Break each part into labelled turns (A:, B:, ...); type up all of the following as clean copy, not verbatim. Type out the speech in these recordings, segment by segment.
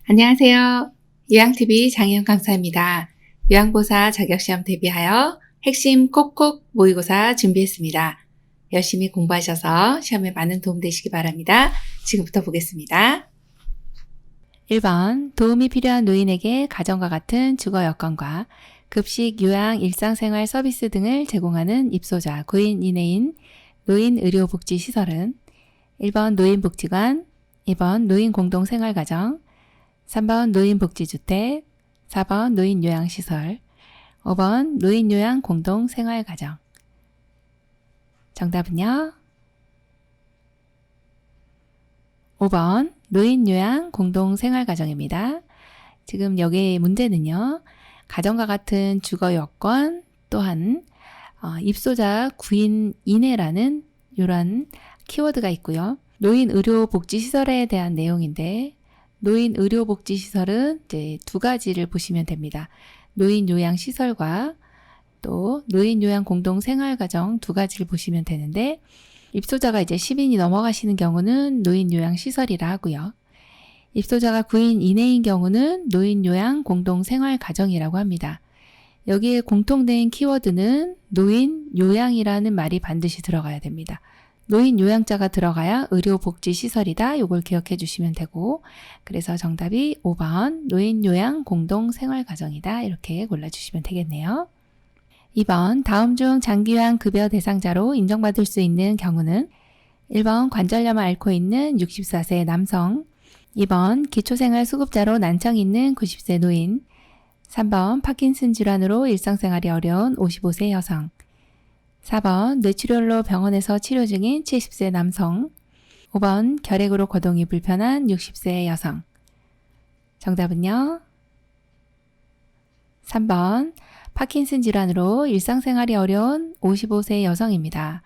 A: 안녕하세요. 요양TV 장혜영 강사입니다. 요양보사 자격시험 대비하여 핵심 콕콕 모의고사 준비했습니다. 열심히 공부하셔서 시험에 많은 도움 되시기 바랍니다. 지금부터 보겠습니다.
B: 1번 도움이 필요한 노인에게 가정과 같은 주거 여건과 급식, 요양, 일상생활 서비스 등을 제공하는 입소자, 구인 이내인 노인의료복지시설은 1번 노인복지관, 2번 노인공동생활가정, 3번 노인복지주택, 4번 노인요양시설, 5번 노인요양공동생활가정. 정답은요? 5번 노인요양공동생활가정입니다. 지금 여기 문제는요. 가정과 같은 주거 여건 또한 입소자 구인 이내라는 이런 키워드가 있고요. 노인의료복지시설에 대한 내용인데 노인의료복지시설은 이제 두 가지를 보시면 됩니다. 노인요양시설과 또 노인요양공동생활가정 두 가지를 보시면 되는데 입소자가 이제 10인이 넘어가시는 경우는 노인요양시설이라 하고요. 입소자가 9인 이내인 경우는 노인요양공동생활가정이라고 합니다. 여기에 공통된 키워드는 노인요양이라는 말이 반드시 들어가야 됩니다. 노인요양자가 들어가야 의료복지시설이다. 이걸 기억해 주시면 되고 그래서 정답이 5번 노인요양공동생활가정이다. 이렇게 골라주시면 되겠네요. 2번 다음 중 장기요양 급여 대상자로 인정받을 수 있는 경우는 1번 관절염을 앓고 있는 64세 남성, 2번 기초생활 수급자로 난청이 있는 90세 노인, 3번 파킨슨 질환으로 일상생활이 어려운 55세 여성, 4번 뇌출혈로 병원에서 치료 중인 70세 남성, 5번 결핵으로 거동이 불편한 60세 여성. 정답은요? 3번 파킨슨 질환으로 일상생활이 어려운 55세 여성입니다.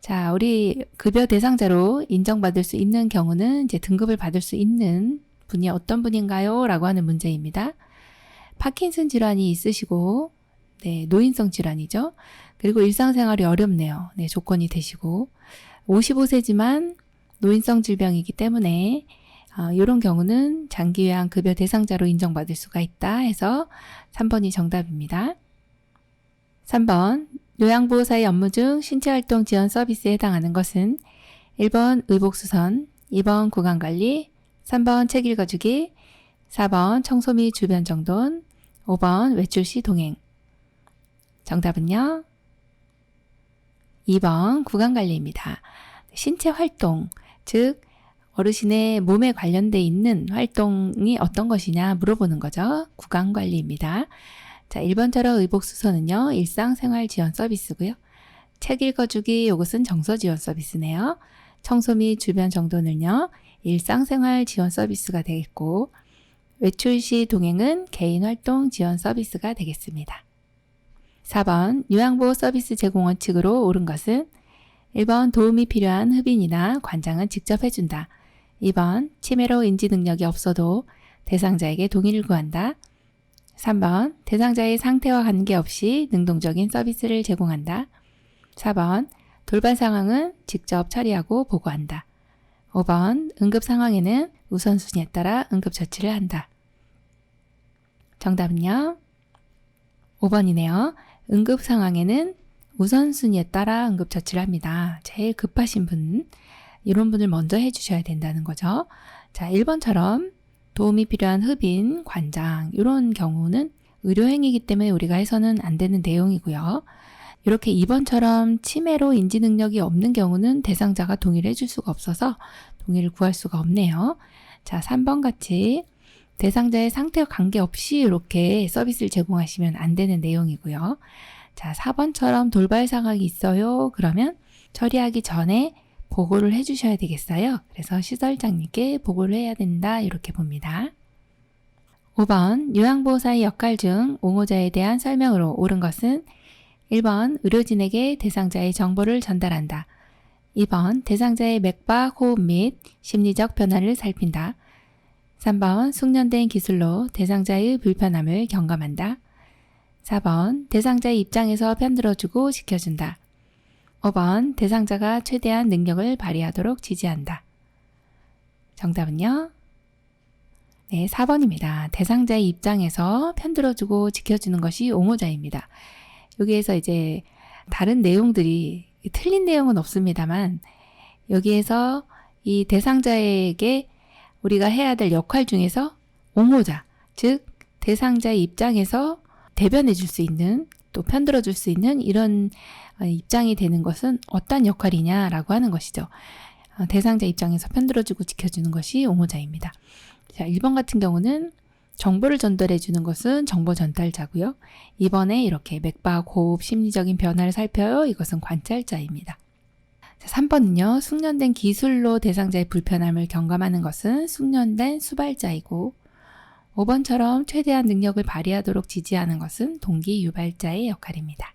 B: 자, 우리 급여 대상자로 인정받을 수 있는 경우는 이제 등급을 받을 수 있는 분이 어떤 분인가요? 라고 하는 문제입니다. 파킨슨 질환이 있으시고 노인성 질환이죠. 그리고 일상생활이 어렵네요. 조건이 되시고 55세지만 노인성 질병이기 때문에 이런 경우는 장기요양 급여 대상자로 인정받을 수가 있다 해서 3번이 정답입니다. 3번 요양보호사의 업무 중 신체활동 지원 서비스에 해당하는 것은 1번 의복수선, 2번 구강관리, 3번 책 읽어주기, 4번 청소 및 주변 정돈, 5번 외출 시 동행. 정답은요? 2번 구강관리입니다. 신체 활동, 즉 어르신의 몸에 관련돼 있는 활동이 어떤 것이냐 물어보는 거죠. 구강관리입니다. 자, 1번처럼 의복수선은요. 일상생활 지원 서비스고요. 책 읽어주기 이것은 정서 지원 서비스네요. 청소 및 주변 정돈은요. 일상생활 지원 서비스가 되겠고 외출 시 동행은 개인활동 지원 서비스가 되겠습니다. 4번 요양보호 서비스 제공 원칙으로 옳은 것은 1번 도움이 필요한 흡인이나 관장은 직접 해준다. 2번 치매로 인지 능력이 없어도 대상자에게 동의를 구한다. 3번 대상자의 상태와 관계없이 능동적인 서비스를 제공한다. 4번 돌발 상황은 직접 처리하고 보고한다. 5번 응급 상황에는 우선순위에 따라 응급처치를 한다. 정답은요? 5번이네요. 응급 상황에는 우선순위에 따라 응급처치를 합니다. 제일 급하신 분, 이런 분을 먼저 해주셔야 된다는 거죠. 자, 1번처럼 도움이 필요한 흡인, 관장 이런 경우는 의료행위이기 때문에 우리가 해서는 안 되는 내용이고요. 이렇게 2번처럼 치매로 인지 능력이 없는 경우는 대상자가 동의를 해줄 수가 없어서 동의를 구할 수가 없네요. 자, 3번 같이 대상자의 상태와 관계없이 이렇게 서비스를 제공하시면 안 되는 내용이고요. 자, 4번처럼 돌발 상황이 있어요. 그러면 처리하기 전에 보고를 해주셔야 되겠어요. 그래서 시설장님께 보고를 해야 된다. 이렇게 봅니다. 5번 요양보호사의 역할 중 옹호자에 대한 설명으로 옳은 것은 1번 의료진에게 대상자의 정보를 전달한다. 2번 대상자의 맥박, 호흡 및 심리적 변화를 살핀다. 3번 숙련된 기술로 대상자의 불편함을 경감한다. 4번 대상자의 입장에서 편들어주고 지켜준다. 5번 대상자가 최대한 능력을 발휘하도록 지지한다. 정답은요? 네, 4번입니다. 대상자의 입장에서 편들어주고 지켜주는 것이 옹호자입니다. 여기에서 이제 다른 내용들이 틀린 내용은 없습니다만 여기에서 이 대상자에게 우리가 해야 될 역할 중에서 옹호자, 즉 대상자의 입장에서 대변해 줄 수 있는 또 편들어 줄 수 있는 이런 입장이 되는 것은 어떤 역할이냐라고 하는 것이죠. 대상자 입장에서 편들어주고 지켜주는 것이 옹호자입니다. 자, 1번 같은 경우는 정보를 전달해 주는 것은 정보 전달자고요. 2번에 이렇게 맥박, 호흡, 심리적인 변화를 살펴요. 이것은 관찰자입니다. 자, 3번은요. 숙련된 기술로 대상자의 불편함을 경감하는 것은 숙련된 수발자이고 5번처럼 최대한 능력을 발휘하도록 지지하는 것은 동기 유발자의 역할입니다.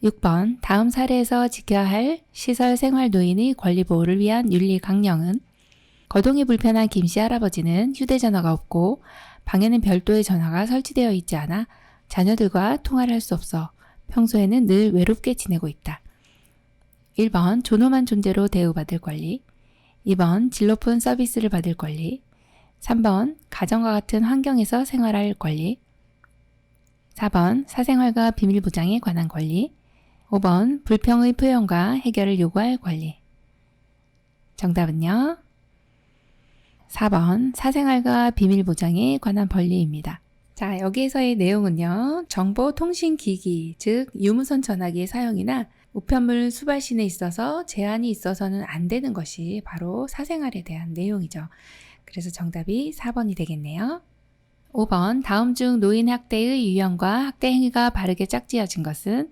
B: 6번 다음 사례에서 지켜야 할 시설 생활 노인의 권리 보호를 위한 윤리 강령은 거동이 불편한 김씨 할아버지는 휴대전화가 없고 방에는 별도의 전화가 설치되어 있지 않아 자녀들과 통화를 할 수 없어 평소에는 늘 외롭게 지내고 있다. 1번 존엄한 존재로 대우받을 권리, 2번 질 높은 서비스를 받을 권리, 3번 가정과 같은 환경에서 생활할 권리, 4번 사생활과 비밀 보장에 관한 권리, 5번 불평의 표현과 해결을 요구할 권리. 정답은요. 4번 사생활과 비밀 보장에 관한 권리입니다. 자, 여기에서의 내용은요. 정보통신기기, 즉 유무선 전화기의 사용이나 우편물 수발신에 있어서 제한이 있어서는 안 되는 것이 바로 사생활에 대한 내용이죠. 그래서 정답이 4번이 되겠네요. 5번 다음 중 노인 학대의 유형과 학대 행위가 바르게 짝지어진 것은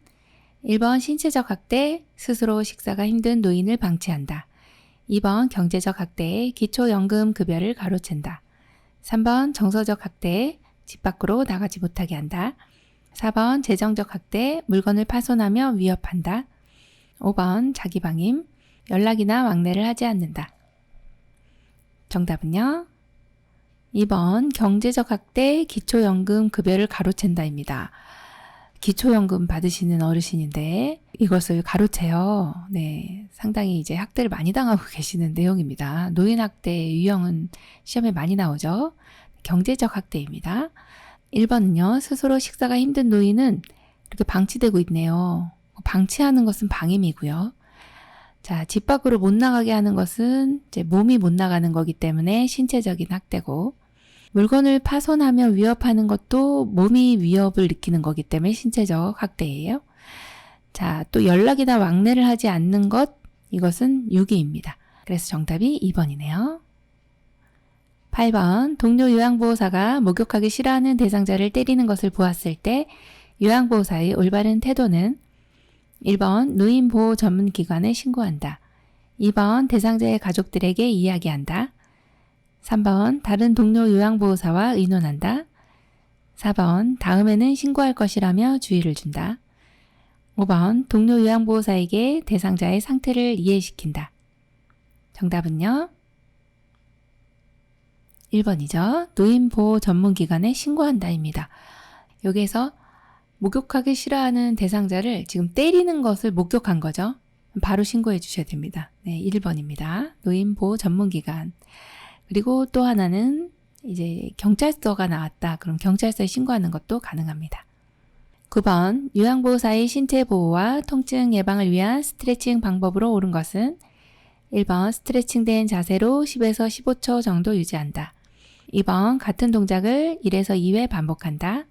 B: 1번 신체적 학대, 스스로 식사가 힘든 노인을 방치한다. 2번 경제적 학대, 기초연금 급여를 가로챈다. 3번 정서적 학대, 집 밖으로 나가지 못하게 한다. 4번 재정적 학대, 물건을 파손하며 위협한다. 5번 자기방임, 연락이나 왕래를 하지 않는다. 정답은요. 2번 경제적 학대, 기초연금 급여를 가로챈다입니다. 기초연금 받으시는 어르신인데 이것을 가로채요. 네, 상당히 이제 학대를 많이 당하고 계시는 내용입니다. 노인 학대 유형은 시험에 많이 나오죠. 경제적 학대입니다. 1번은요. 스스로 식사가 힘든 노인은 이렇게 방치되고 있네요. 방치하는 것은 방임이고요. 자, 집 밖으로 못 나가게 하는 것은 이제 몸이 못 나가는 거기 때문에 신체적인 학대고 물건을 파손하며 위협하는 것도 몸이 위협을 느끼는 거기 때문에 신체적 학대예요. 자, 또 연락이나 왕래를 하지 않는 것, 이것은 유기입니다. 그래서 정답이 2번이네요. 8번 동료 요양보호사가 목욕하기 싫어하는 대상자를 때리는 것을 보았을 때 요양보호사의 올바른 태도는 1번 노인보호 전문기관에 신고한다. 2번 대상자의 가족들에게 이야기한다. 3번 다른 동료 요양보호사와 의논한다. 4번 다음에는 신고할 것이라며 주의를 준다. 5번 동료 요양보호사에게 대상자의 상태를 이해시킨다. 정답은요. 1번이죠. 노인보호 전문기관에 신고한다입니다. 여기에서 목욕하기 싫어하는 대상자를 지금 때리는 것을 목격한 거죠. 바로 신고해 주셔야 됩니다. 네, 1번입니다. 노인보호 전문기관. 그리고 또 하나는 이제 경찰서가 나왔다. 그럼 경찰서에 신고하는 것도 가능합니다. 9번 요양보호사의 신체 보호와 통증 예방을 위한 스트레칭 방법으로 옳은 것은 1번 스트레칭된 자세로 10에서 15초 정도 유지한다. 2번 같은 동작을 1에서 2회 반복한다.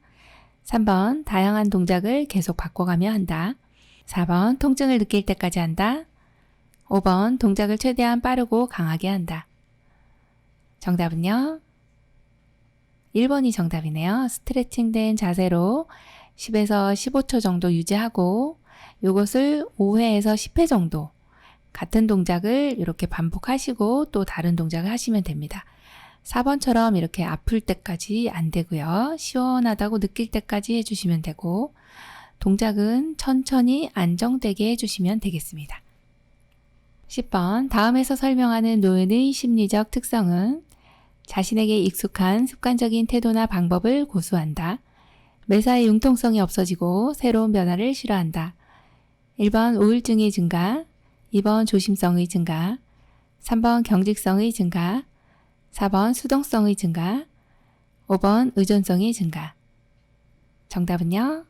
B: 3번 다양한 동작을 계속 바꿔가며 한다. 4번 통증을 느낄 때까지 한다. 5번 동작을 최대한 빠르고 강하게 한다. 정답은요? 1번이 정답이네요. 스트레칭된 자세로 10에서 15초 정도 유지하고 이것을 5회에서 10회 정도 같은 동작을 이렇게 반복하시고 또 다른 동작을 하시면 됩니다. 4번처럼 이렇게 아플 때까지 안 되고요. 시원하다고 느낄 때까지 해주시면 되고 동작은 천천히 안정되게 해주시면 되겠습니다. 10번 다음에서 설명하는 노인의 심리적 특성은 자신에게 익숙한 습관적인 태도나 방법을 고수한다. 매사에 융통성이 없어지고 새로운 변화를 싫어한다. 1번 우울증의 증가, 2번 조심성의 증가, 3번 경직성의 증가, 4번 수동성의 증가, 5번 의존성의 증가. 정답은요?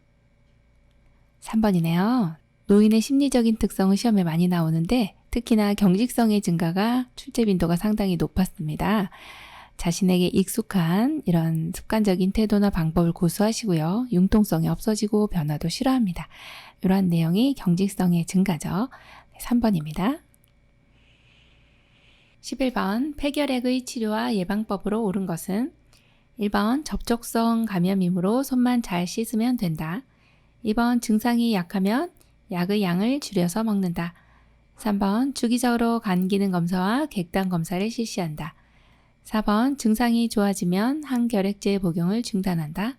B: 3번이네요. 노인의 심리적인 특성은 시험에 많이 나오는데 특히나 경직성의 증가가 출제 빈도가 상당히 높았습니다. 자신에게 익숙한 이런 습관적인 태도나 방법을 고수하시고요. 융통성이 없어지고 변화도 싫어합니다. 이러한 내용이 경직성의 증가죠. 3번입니다. 11번 폐결핵의 치료와 예방법으로 옳은 것은 1번 접촉성 감염이므로 손만 잘 씻으면 된다. 2번 증상이 약하면 약의 양을 줄여서 먹는다. 3번 주기적으로 간 기능 검사와 객단 검사를 실시한다. 4번 증상이 좋아지면 항결핵제 복용을 중단한다.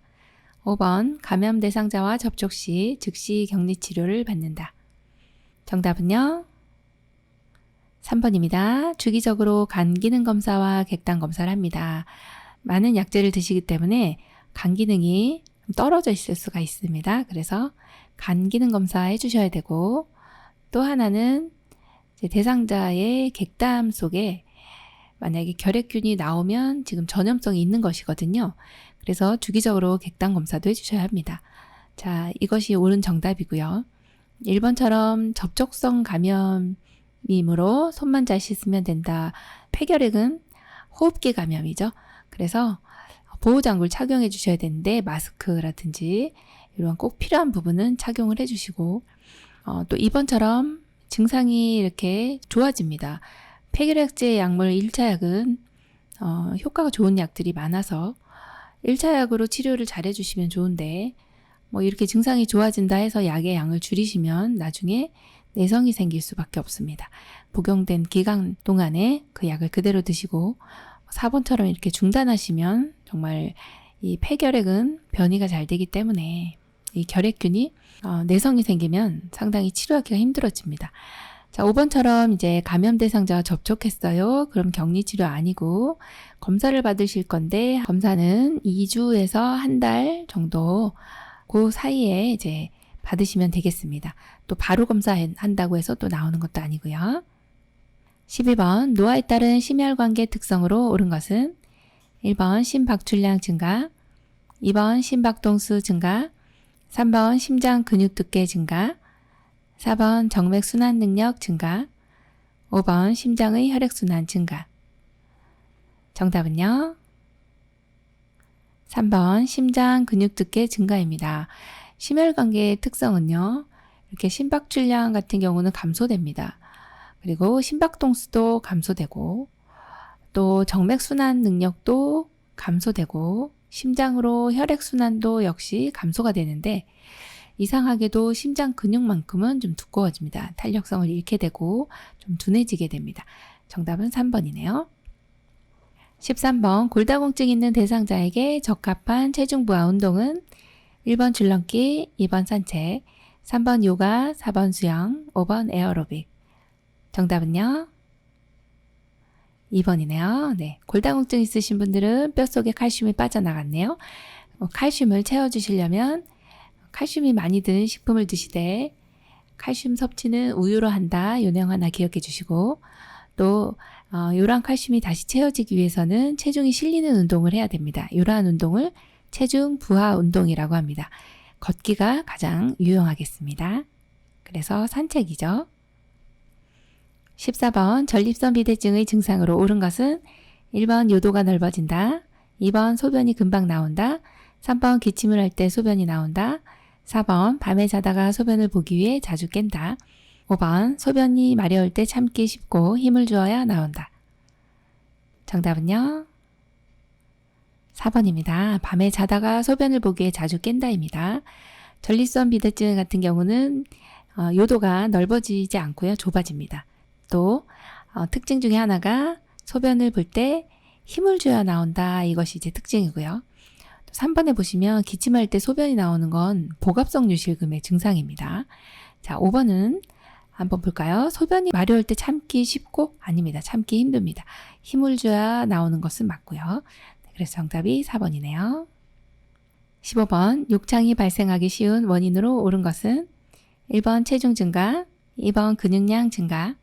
B: 5번 감염 대상자와 접촉 시 즉시 격리 치료를 받는다. 정답은요? 3번입니다. 주기적으로 간 기능 검사와 객단 검사를 합니다. 많은 약제를 드시기 때문에 간 기능이 떨어져 있을 수가 있습니다. 그래서 간 기능 검사해 주셔야 되고 또 하나는 대상자의 객담 속에 만약에 결핵균이 나오면 지금 전염성이 있는 것이거든요. 그래서 주기적으로 객단 검사도 해주셔야 합니다. 자, 이것이 옳은 정답이고요. 1번처럼 접촉성 감염이므로 손만 잘 씻으면 된다. 폐결핵은 호흡기 감염이죠. 그래서 보호장구를 착용해 주셔야 되는데 마스크라든지 이런 꼭 필요한 부분은 착용을 해주시고 또 2번처럼 증상이 이렇게 좋아집니다. 폐결핵제 약물 1차 약은 효과가 좋은 약들이 많아서 1차 약으로 치료를 잘 해주시면 좋은데 뭐 이렇게 증상이 좋아진다 해서 약의 양을 줄이시면 나중에 내성이 생길 수밖에 없습니다. 복용된 기간 동안에 그 약을 그대로 드시고 4번처럼 이렇게 중단하시면 정말 이 폐결핵은 변이가 잘 되기 때문에 이 결핵균이 내성이 생기면 상당히 치료하기가 힘들어집니다. 자, 5번처럼 이제 감염 대상자와 접촉했어요. 그럼 격리 치료 아니고 검사를 받으실 건데 검사는 2주에서 한 달 정도 그 사이에 이제 받으시면 되겠습니다. 또 바로 검사한다고 해서 또 나오는 것도 아니고요. 12번 노화에 따른 심혈관계 특성으로 옳은 것은 1번 심박출량 증가, 2번 심박동수 증가, 3번 심장 근육 두께 증가, 4번 정맥순환 능력 증가, 5번 심장의 혈액순환 증가. 정답은요? 3번 심장 근육 두께 증가입니다. 심혈관계의 특성은요. 이렇게 심박출량 같은 경우는 감소됩니다. 그리고 심박동수도 감소되고 또 정맥순환 능력도 감소되고 심장으로 혈액순환도 역시 감소가 되는데 이상하게도 심장 근육만큼은 좀 두꺼워집니다. 탄력성을 잃게 되고 좀 둔해지게 됩니다. 정답은 3번이네요. 13번 골다공증 있는 대상자에게 적합한 체중 부하 운동은 1번 줄넘기, 2번 산책, 3번 요가, 4번 수영, 5번 에어로빅. 정답은요? 2번이네요. 네, 골다공증 있으신 분들은 뼛속에 칼슘이 빠져나갔네요. 칼슘을 채워주시려면 칼슘이 많이 든 식품을 드시되 칼슘 섭취는 우유로 한다. 요 내용 하나 기억해 주시고 또 요란 칼슘이 다시 채워지기 위해서는 체중이 실리는 운동을 해야 됩니다. 이러한 운동을 체중 부하 운동이라고 합니다. 걷기가 가장 유용하겠습니다. 그래서 산책이죠. 14번 전립선 비대증의 증상으로 옳은 것은 1번 요도가 넓어진다. 2번 소변이 금방 나온다. 3번 기침을 할 때 소변이 나온다. 4번 밤에 자다가 소변을 보기 위해 자주 깬다. 5번 소변이 마려울 때 참기 쉽고 힘을 주어야 나온다. 정답은요? 4번입니다. 밤에 자다가 소변을 보기 위해 자주 깬다입니다. 전립선 비대증 같은 경우는 요도가 넓어지지 않고요. 좁아집니다. 또 특징 중에 하나가 소변을 볼 때 힘을 줘야 나온다. 이것이 이제 특징이고요. 3번에 보시면 기침할 때 소변이 나오는 건 복압성 유실금의 증상입니다. 자, 5번은 한번 볼까요? 소변이 마려울 때 참기 쉽고 아닙니다. 참기 힘듭니다. 힘을 줘야 나오는 것은 맞고요. 그래서 정답이 4번이네요. 15번 욕창이 발생하기 쉬운 원인으로 옳은 것은 1번 체중 증가, 2번 근육량 증가,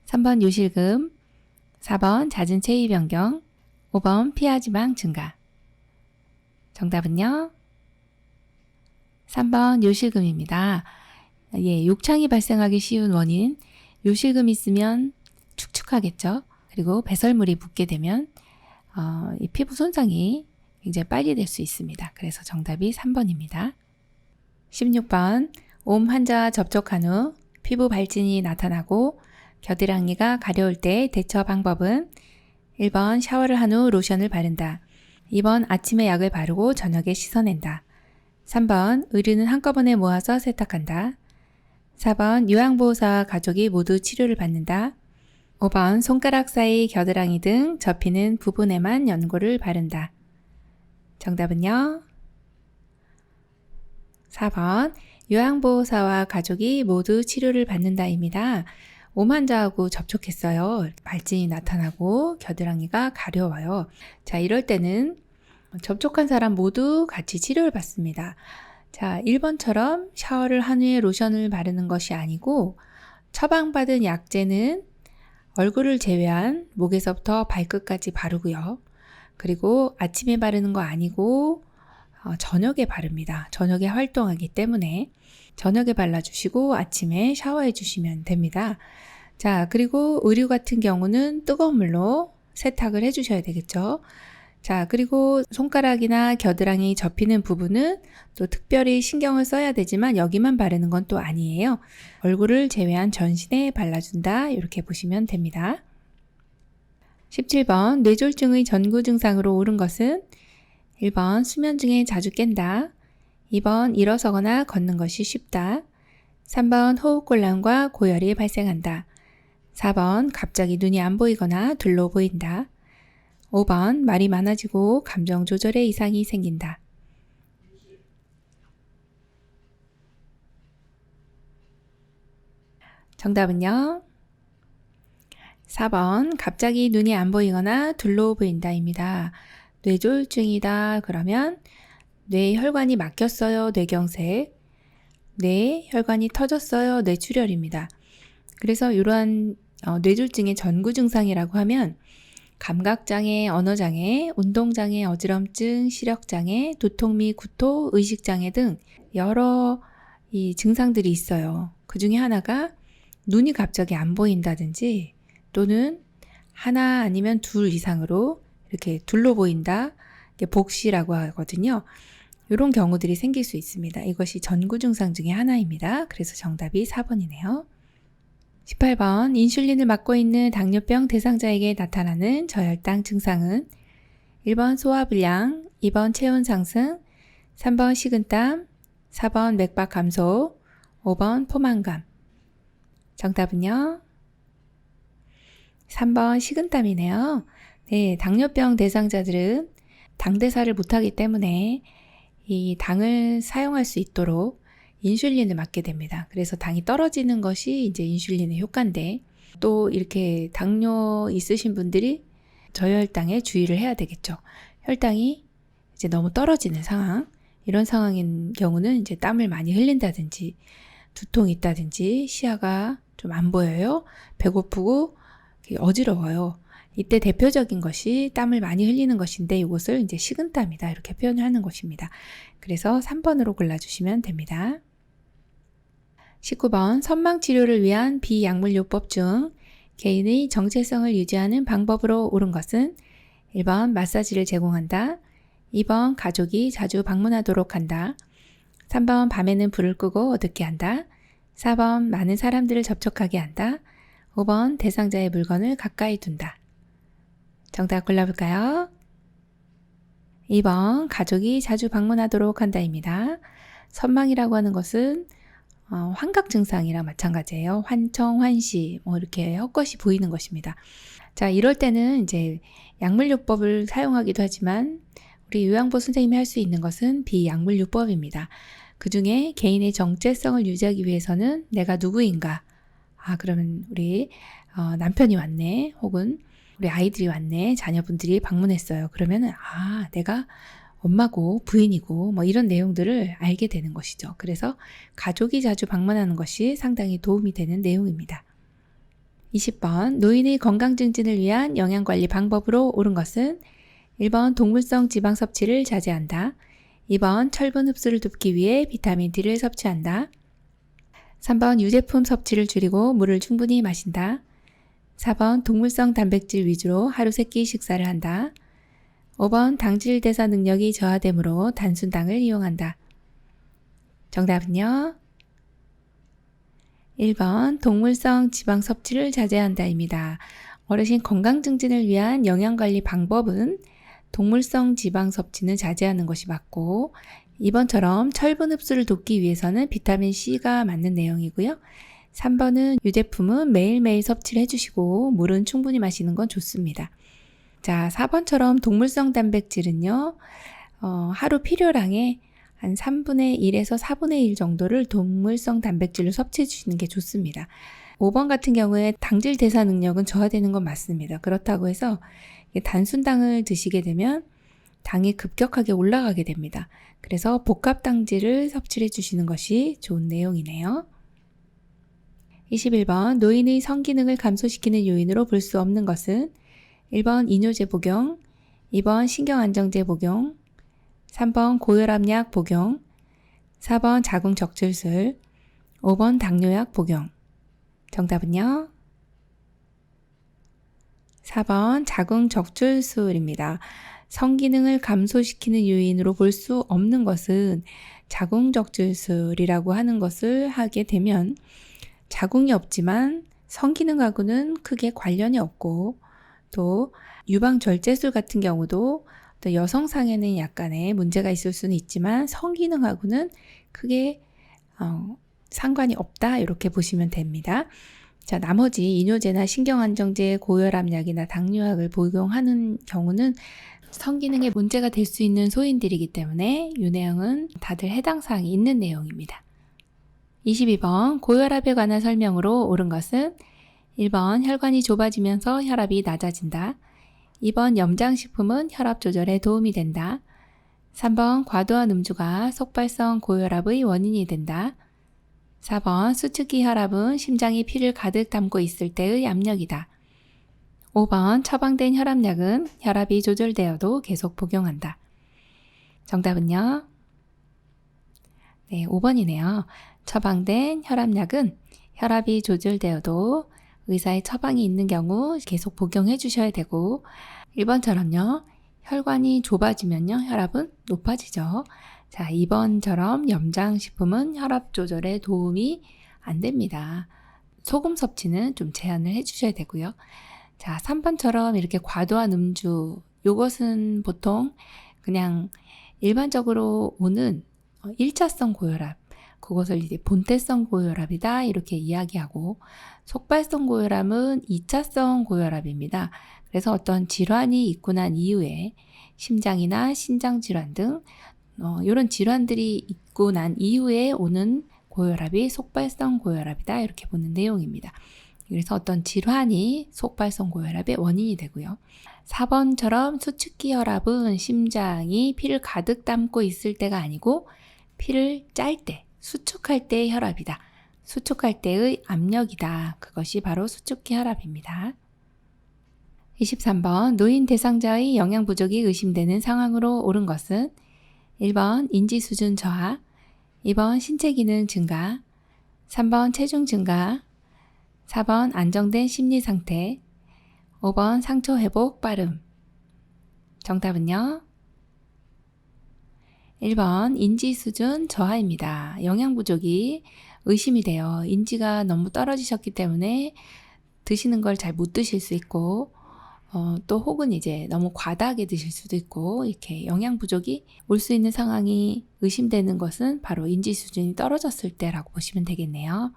B: 3번 유실금, 4번 잦은 체위 변경, 5번 피하지방 증가. 정답은요? 3번 요실금입니다. 예, 욕창이 발생하기 쉬운 원인, 요실금 있으면 축축하겠죠. 그리고 배설물이 묻게 되면 이 피부 손상이 굉장히 빨리 될 수 있습니다. 그래서 정답이 3번입니다. 16번 옴 환자와 접촉한 후 피부 발진이 나타나고 겨드랑이가 가려울 때 대처 방법은 1번 샤워를 한 후 로션을 바른다. 2번 아침에 약을 바르고 저녁에 씻어낸다. 3번 의류는 한꺼번에 모아서 세탁한다. 4번 요양보호사와 가족이 모두 치료를 받는다. 5번 손가락 사이 겨드랑이 등 접히는 부분에만 연고를 바른다. 정답은요? 4번 요양보호사와 가족이 모두 치료를 받는다입니다. 옴 환자하고 접촉했어요. 발진이 나타나고 겨드랑이가 가려워요. 자, 이럴 때는 접촉한 사람 모두 같이 치료를 받습니다. 자, 1번처럼 샤워를 한 후에 로션을 바르는 것이 아니고 처방받은 약제는 얼굴을 제외한 목에서부터 발끝까지 바르고요. 그리고 아침에 바르는 거 아니고 저녁에 바릅니다. 저녁에 활동하기 때문에 저녁에 발라주시고 아침에 샤워해 주시면 됩니다. 자, 그리고 의류 같은 경우는 뜨거운 물로 세탁을 해 주셔야 되겠죠. 자, 그리고 손가락이나 겨드랑이 접히는 부분은 또 특별히 신경을 써야 되지만 여기만 바르는 건 또 아니에요. 얼굴을 제외한 전신에 발라준다. 이렇게 보시면 됩니다. 17번 뇌졸중의 전구 증상으로 옳은 것은 1번 수면 중에 자주 깬다. 2번 일어서거나 걷는 것이 쉽다. 3번 호흡곤란과 고열이 발생한다. 4번 갑자기 눈이 안 보이거나 둘로 보인다. 5번 말이 많아지고 감정 조절에 이상이 생긴다. 정답은요? 4번 갑자기 눈이 안 보이거나 둘로 보인다입니다. 뇌졸중이다 그러면 뇌혈관이 막혔어요, 뇌경색. 뇌혈관이 터졌어요, 뇌출혈입니다. 그래서 이러한 뇌졸중의 전구 증상이라고 하면 감각장애, 언어장애, 운동장애, 어지럼증, 시력장애, 두통 및 구토, 의식장애 등 여러 이 증상들이 있어요. 그 중에 하나가 눈이 갑자기 안 보인다든지 또는 하나 아니면 둘 이상으로 이렇게 둘로 보인다. 복시라고 하거든요. 이런 경우들이 생길 수 있습니다. 이것이 전구 증상 중에 하나입니다. 그래서 정답이 4번이네요. 18번 인슐린을 맞고 있는 당뇨병 대상자에게 나타나는 저혈당 증상은 1번 소화불량, 2번 체온 상승, 3번 식은땀, 4번 맥박 감소, 5번 포만감. 정답은요? 3번 식은땀이네요. 네, 당뇨병 대상자들은 당대사를 못하기 때문에 이 당을 사용할 수 있도록 인슐린을 맞게 됩니다. 그래서 당이 떨어지는 것이 이제 인슐린의 효과인데 또 이렇게 당뇨 있으신 분들이 저혈당에 주의를 해야 되겠죠. 혈당이 이제 너무 떨어지는 상황, 이런 상황인 경우는 이제 땀을 많이 흘린다든지 두통이 있다든지 시야가 좀 안 보여요. 배고프고 어지러워요. 이때 대표적인 것이 땀을 많이 흘리는 것인데 이것을 이제 식은땀이다 이렇게 표현을 하는 것입니다. 그래서 3번으로 골라주시면 됩니다. 19번 선망치료를 위한 비약물요법 중 개인의 정체성을 유지하는 방법으로 옳은 것은 1번 마사지를 제공한다. 2번 가족이 자주 방문하도록 한다. 3번 밤에는 불을 끄고 어둡게 한다. 4번 많은 사람들을 접촉하게 한다. 5번 대상자의 물건을 가까이 둔다. 정답 골라볼까요? 2번 가족이 자주 방문하도록 한다입니다. 선망이라고 하는 것은 환각 증상이랑 마찬가지예요. 환청, 환시 이렇게 헛것이 보이는 것입니다. 자, 이럴 때는 이제 약물요법을 사용하기도 하지만 우리 요양보 선생님이 할 수 있는 것은 비약물요법입니다. 그 중에 개인의 정체성을 유지하기 위해서는 내가 누구인가? 그러면 우리 남편이 왔네. 혹은 우리 아이들이 왔네. 자녀분들이 방문했어요. 그러면은 내가 엄마고 부인이고 이런 내용들을 알게 되는 것이죠. 그래서 가족이 자주 방문하는 것이 상당히 도움이 되는 내용입니다. 20번 노인의 건강 증진을 위한 영양관리 방법으로 옳은 것은 1번 동물성 지방 섭취를 자제한다. 2번 철분 흡수를 돕기 위해 비타민 D를 섭취한다. 3번 유제품 섭취를 줄이고 물을 충분히 마신다. 4번 동물성 단백질 위주로 하루 3끼 식사를 한다. 5번 당질 대사 능력이 저하되므로 단순당을 이용한다. 정답은요? 1번 동물성 지방 섭취를 자제한다입니다. 어르신 건강 증진을 위한 영양관리 방법은 동물성 지방 섭취는 자제하는 것이 맞고 2번처럼 철분 흡수를 돕기 위해서는 비타민 C가 맞는 내용이고요. 3번은 유제품은 매일매일 섭취를 해주시고 물은 충분히 마시는 건 좋습니다. 자, 4번처럼 동물성 단백질은요. 하루 필요량의 한 3분의 1에서 4분의 1 정도를 동물성 단백질로 섭취해 주시는 게 좋습니다. 5번 같은 경우에 당질 대사 능력은 저하되는 건 맞습니다. 그렇다고 해서 단순당을 드시게 되면 당이 급격하게 올라가게 됩니다. 그래서 복합 당질을 섭취해 주시는 것이 좋은 내용이네요. 21번 노인의 성기능을 감소시키는 요인으로 볼 수 없는 것은 1번 이뇨제 복용, 2번 신경안정제 복용, 3번 고혈압약 복용, 4번 자궁적출술, 5번 당뇨약 복용. 정답은요? 4번 자궁적출술입니다. 성기능을 감소시키는 요인으로 볼 수 없는 것은 자궁적출술이라고 하는 것을 하게 되면 자궁이 없지만 성기능하고는 크게 관련이 없고 또 유방절제술 같은 경우도 또 여성상에는 약간의 문제가 있을 수는 있지만 성기능하고는 크게 상관이 없다 이렇게 보시면 됩니다. 자, 나머지 이뇨제나 신경안정제, 고혈압약이나 당뇨약을 복용하는 경우는 성기능에 문제가 될 수 있는 소인들이기 때문에 이 내용은 다들 해당 사항이 있는 내용입니다. 22번 고혈압에 관한 설명으로 옳은 것은 1번 혈관이 좁아지면서 혈압이 낮아진다. 2번 염장식품은 혈압 조절에 도움이 된다. 3번 과도한 음주가 속발성 고혈압의 원인이 된다. 4번 수축기 혈압은 심장이 피를 가득 담고 있을 때의 압력이다. 5번 처방된 혈압약은 혈압이 조절되어도 계속 복용한다. 정답은요? 네, 5번이네요. 처방된 혈압약은 혈압이 조절되어도 의사의 처방이 있는 경우 계속 복용해 주셔야 되고 1번처럼요. 혈관이 좁아지면요. 혈압은 높아지죠. 자, 2번처럼 염장식품은 혈압 조절에 도움이 안 됩니다. 소금 섭취는 좀 제한을 해 주셔야 되고요. 자, 3번처럼 이렇게 과도한 음주, 요것은 보통 그냥 일반적으로 오는 1차성 고혈압, 그것을 이제 본태성 고혈압이다 이렇게 이야기하고 속발성 고혈압은 2차성 고혈압입니다. 그래서 어떤 질환이 있고 난 이후에 심장이나 신장 질환 등 이런 질환들이 있고 난 이후에 오는 고혈압이 속발성 고혈압이다 이렇게 보는 내용입니다. 그래서 어떤 질환이 속발성 고혈압의 원인이 되고요. 4번처럼 수축기 혈압은 심장이 피를 가득 담고 있을 때가 아니고 피를 짤 때, 수축할 때의 혈압이다. 수축할 때의 압력이다. 그것이 바로 수축기 혈압입니다. 23번 노인 대상자의 영양 부족이 의심되는 상황으로 옳은 것은 1번 인지 수준 저하, 2번 신체 기능 증가, 3번 체중 증가, 4번 안정된 심리 상태, 5번 상처 회복 빠름. 정답은요? 1번 인지 수준 저하입니다. 영양 부족이 의심이 돼요. 인지가 너무 떨어지셨기 때문에 드시는 걸 잘 못 드실 수 있고 또 혹은 이제 너무 과다하게 드실 수도 있고 이렇게 영양 부족이 올 수 있는 상황이 의심되는 것은 바로 인지 수준이 떨어졌을 때라고 보시면 되겠네요.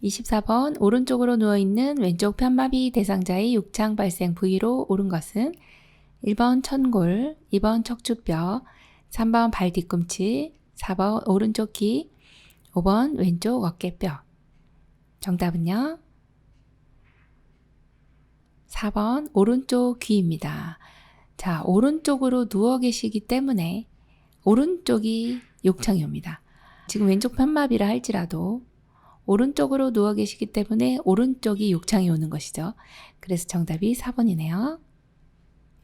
B: 24번 오른쪽으로 누워있는 왼쪽 편마비 대상자의 욕창 발생 부위로 옳은 것은 1번 천골, 2번 척추뼈, 3번 발 뒤꿈치, 4번 오른쪽 귀, 5번 왼쪽 어깨뼈. 정답은요? 4번 오른쪽 귀입니다. 자, 오른쪽으로 누워 계시기 때문에 오른쪽이 욕창이 옵니다. 지금 왼쪽 편마비라 할지라도 오른쪽으로 누워 계시기 때문에 오른쪽이 욕창이 오는 것이죠. 그래서 정답이 4번이네요.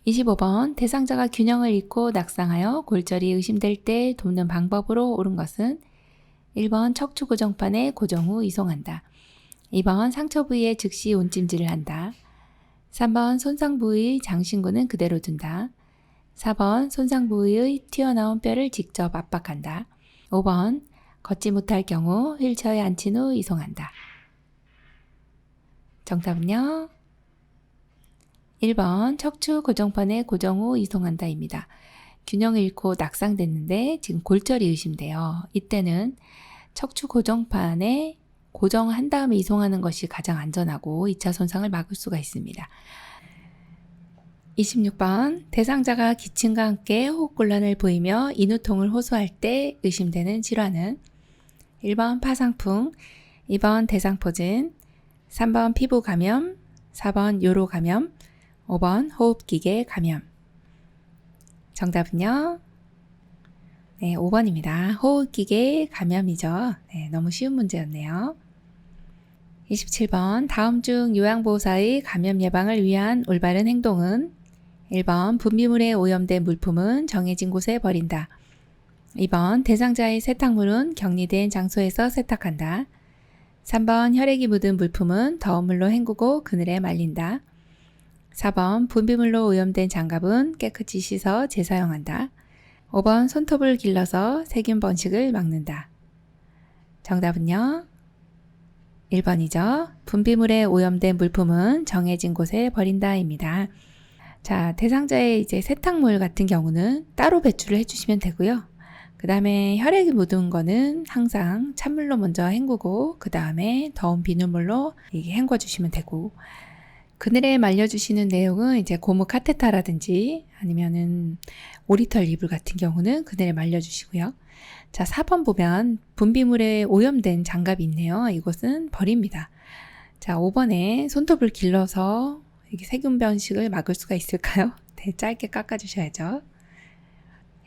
B: 25번 대상자가 균형을 잃고 낙상하여 골절이 의심될 때 돕는 방법으로 옳은 것은 1번 척추 고정판에 고정 후 이송한다. 2번 상처 부위에 즉시 온찜질을 한다. 3번 손상 부위 장신구는 그대로 둔다. 4번 손상 부위의 튀어나온 뼈를 직접 압박한다. 5번 걷지 못할 경우 휠체어에 앉힌 후 이송한다. 정답은요? 1번 척추 고정판에 고정 후 이송한다입니다. 균형을 잃고 낙상됐는데 지금 골절이 의심돼요. 이때는 척추 고정판에 고정한 다음에 이송하는 것이 가장 안전하고 2차 손상을 막을 수가 있습니다. 26번 대상자가 기침과 함께 호흡곤란을 보이며 인후통을 호소할 때 의심되는 질환은 1번 파상풍, 2번 대상포진, 3번 피부 감염, 4번 요로 감염, 5번 호흡기계 감염. 정답은요? 네, 5번입니다. 호흡기계 감염이죠. 네, 너무 쉬운 문제였네요. 27번 다음 중 요양보호사의 감염 예방을 위한 올바른 행동은 1번 분비물에 오염된 물품은 정해진 곳에 버린다. 2번 대상자의 세탁물은 격리된 장소에서 세탁한다. 3번 혈액이 묻은 물품은 더운 물로 헹구고 그늘에 말린다. 4번 분비물로 오염된 장갑은 깨끗이 씻어 재사용한다. 5번 손톱을 길러서 세균 번식을 막는다. 정답은요? 1번이죠. 분비물에 오염된 물품은 정해진 곳에 버린다입니다. 자, 대상자의 이제 세탁물 같은 경우는 따로 배출을 해주시면 되고요. 그 다음에 혈액이 묻은 거는 항상 찬물로 먼저 헹구고 그 다음에 더운 비눗물로 헹궈주시면 되고, 그늘에 말려주시는 내용은 이제 고무 카테타라든지 아니면은 오리털 이불 같은 경우는 그늘에 말려주시고요. 자, 4번 보면 분비물에 오염된 장갑이 있네요. 이것은 버립니다. 자, 5번에 손톱을 길러서 이게 세균 번식을 막을 수가 있을까요? 네, 짧게 깎아주셔야죠.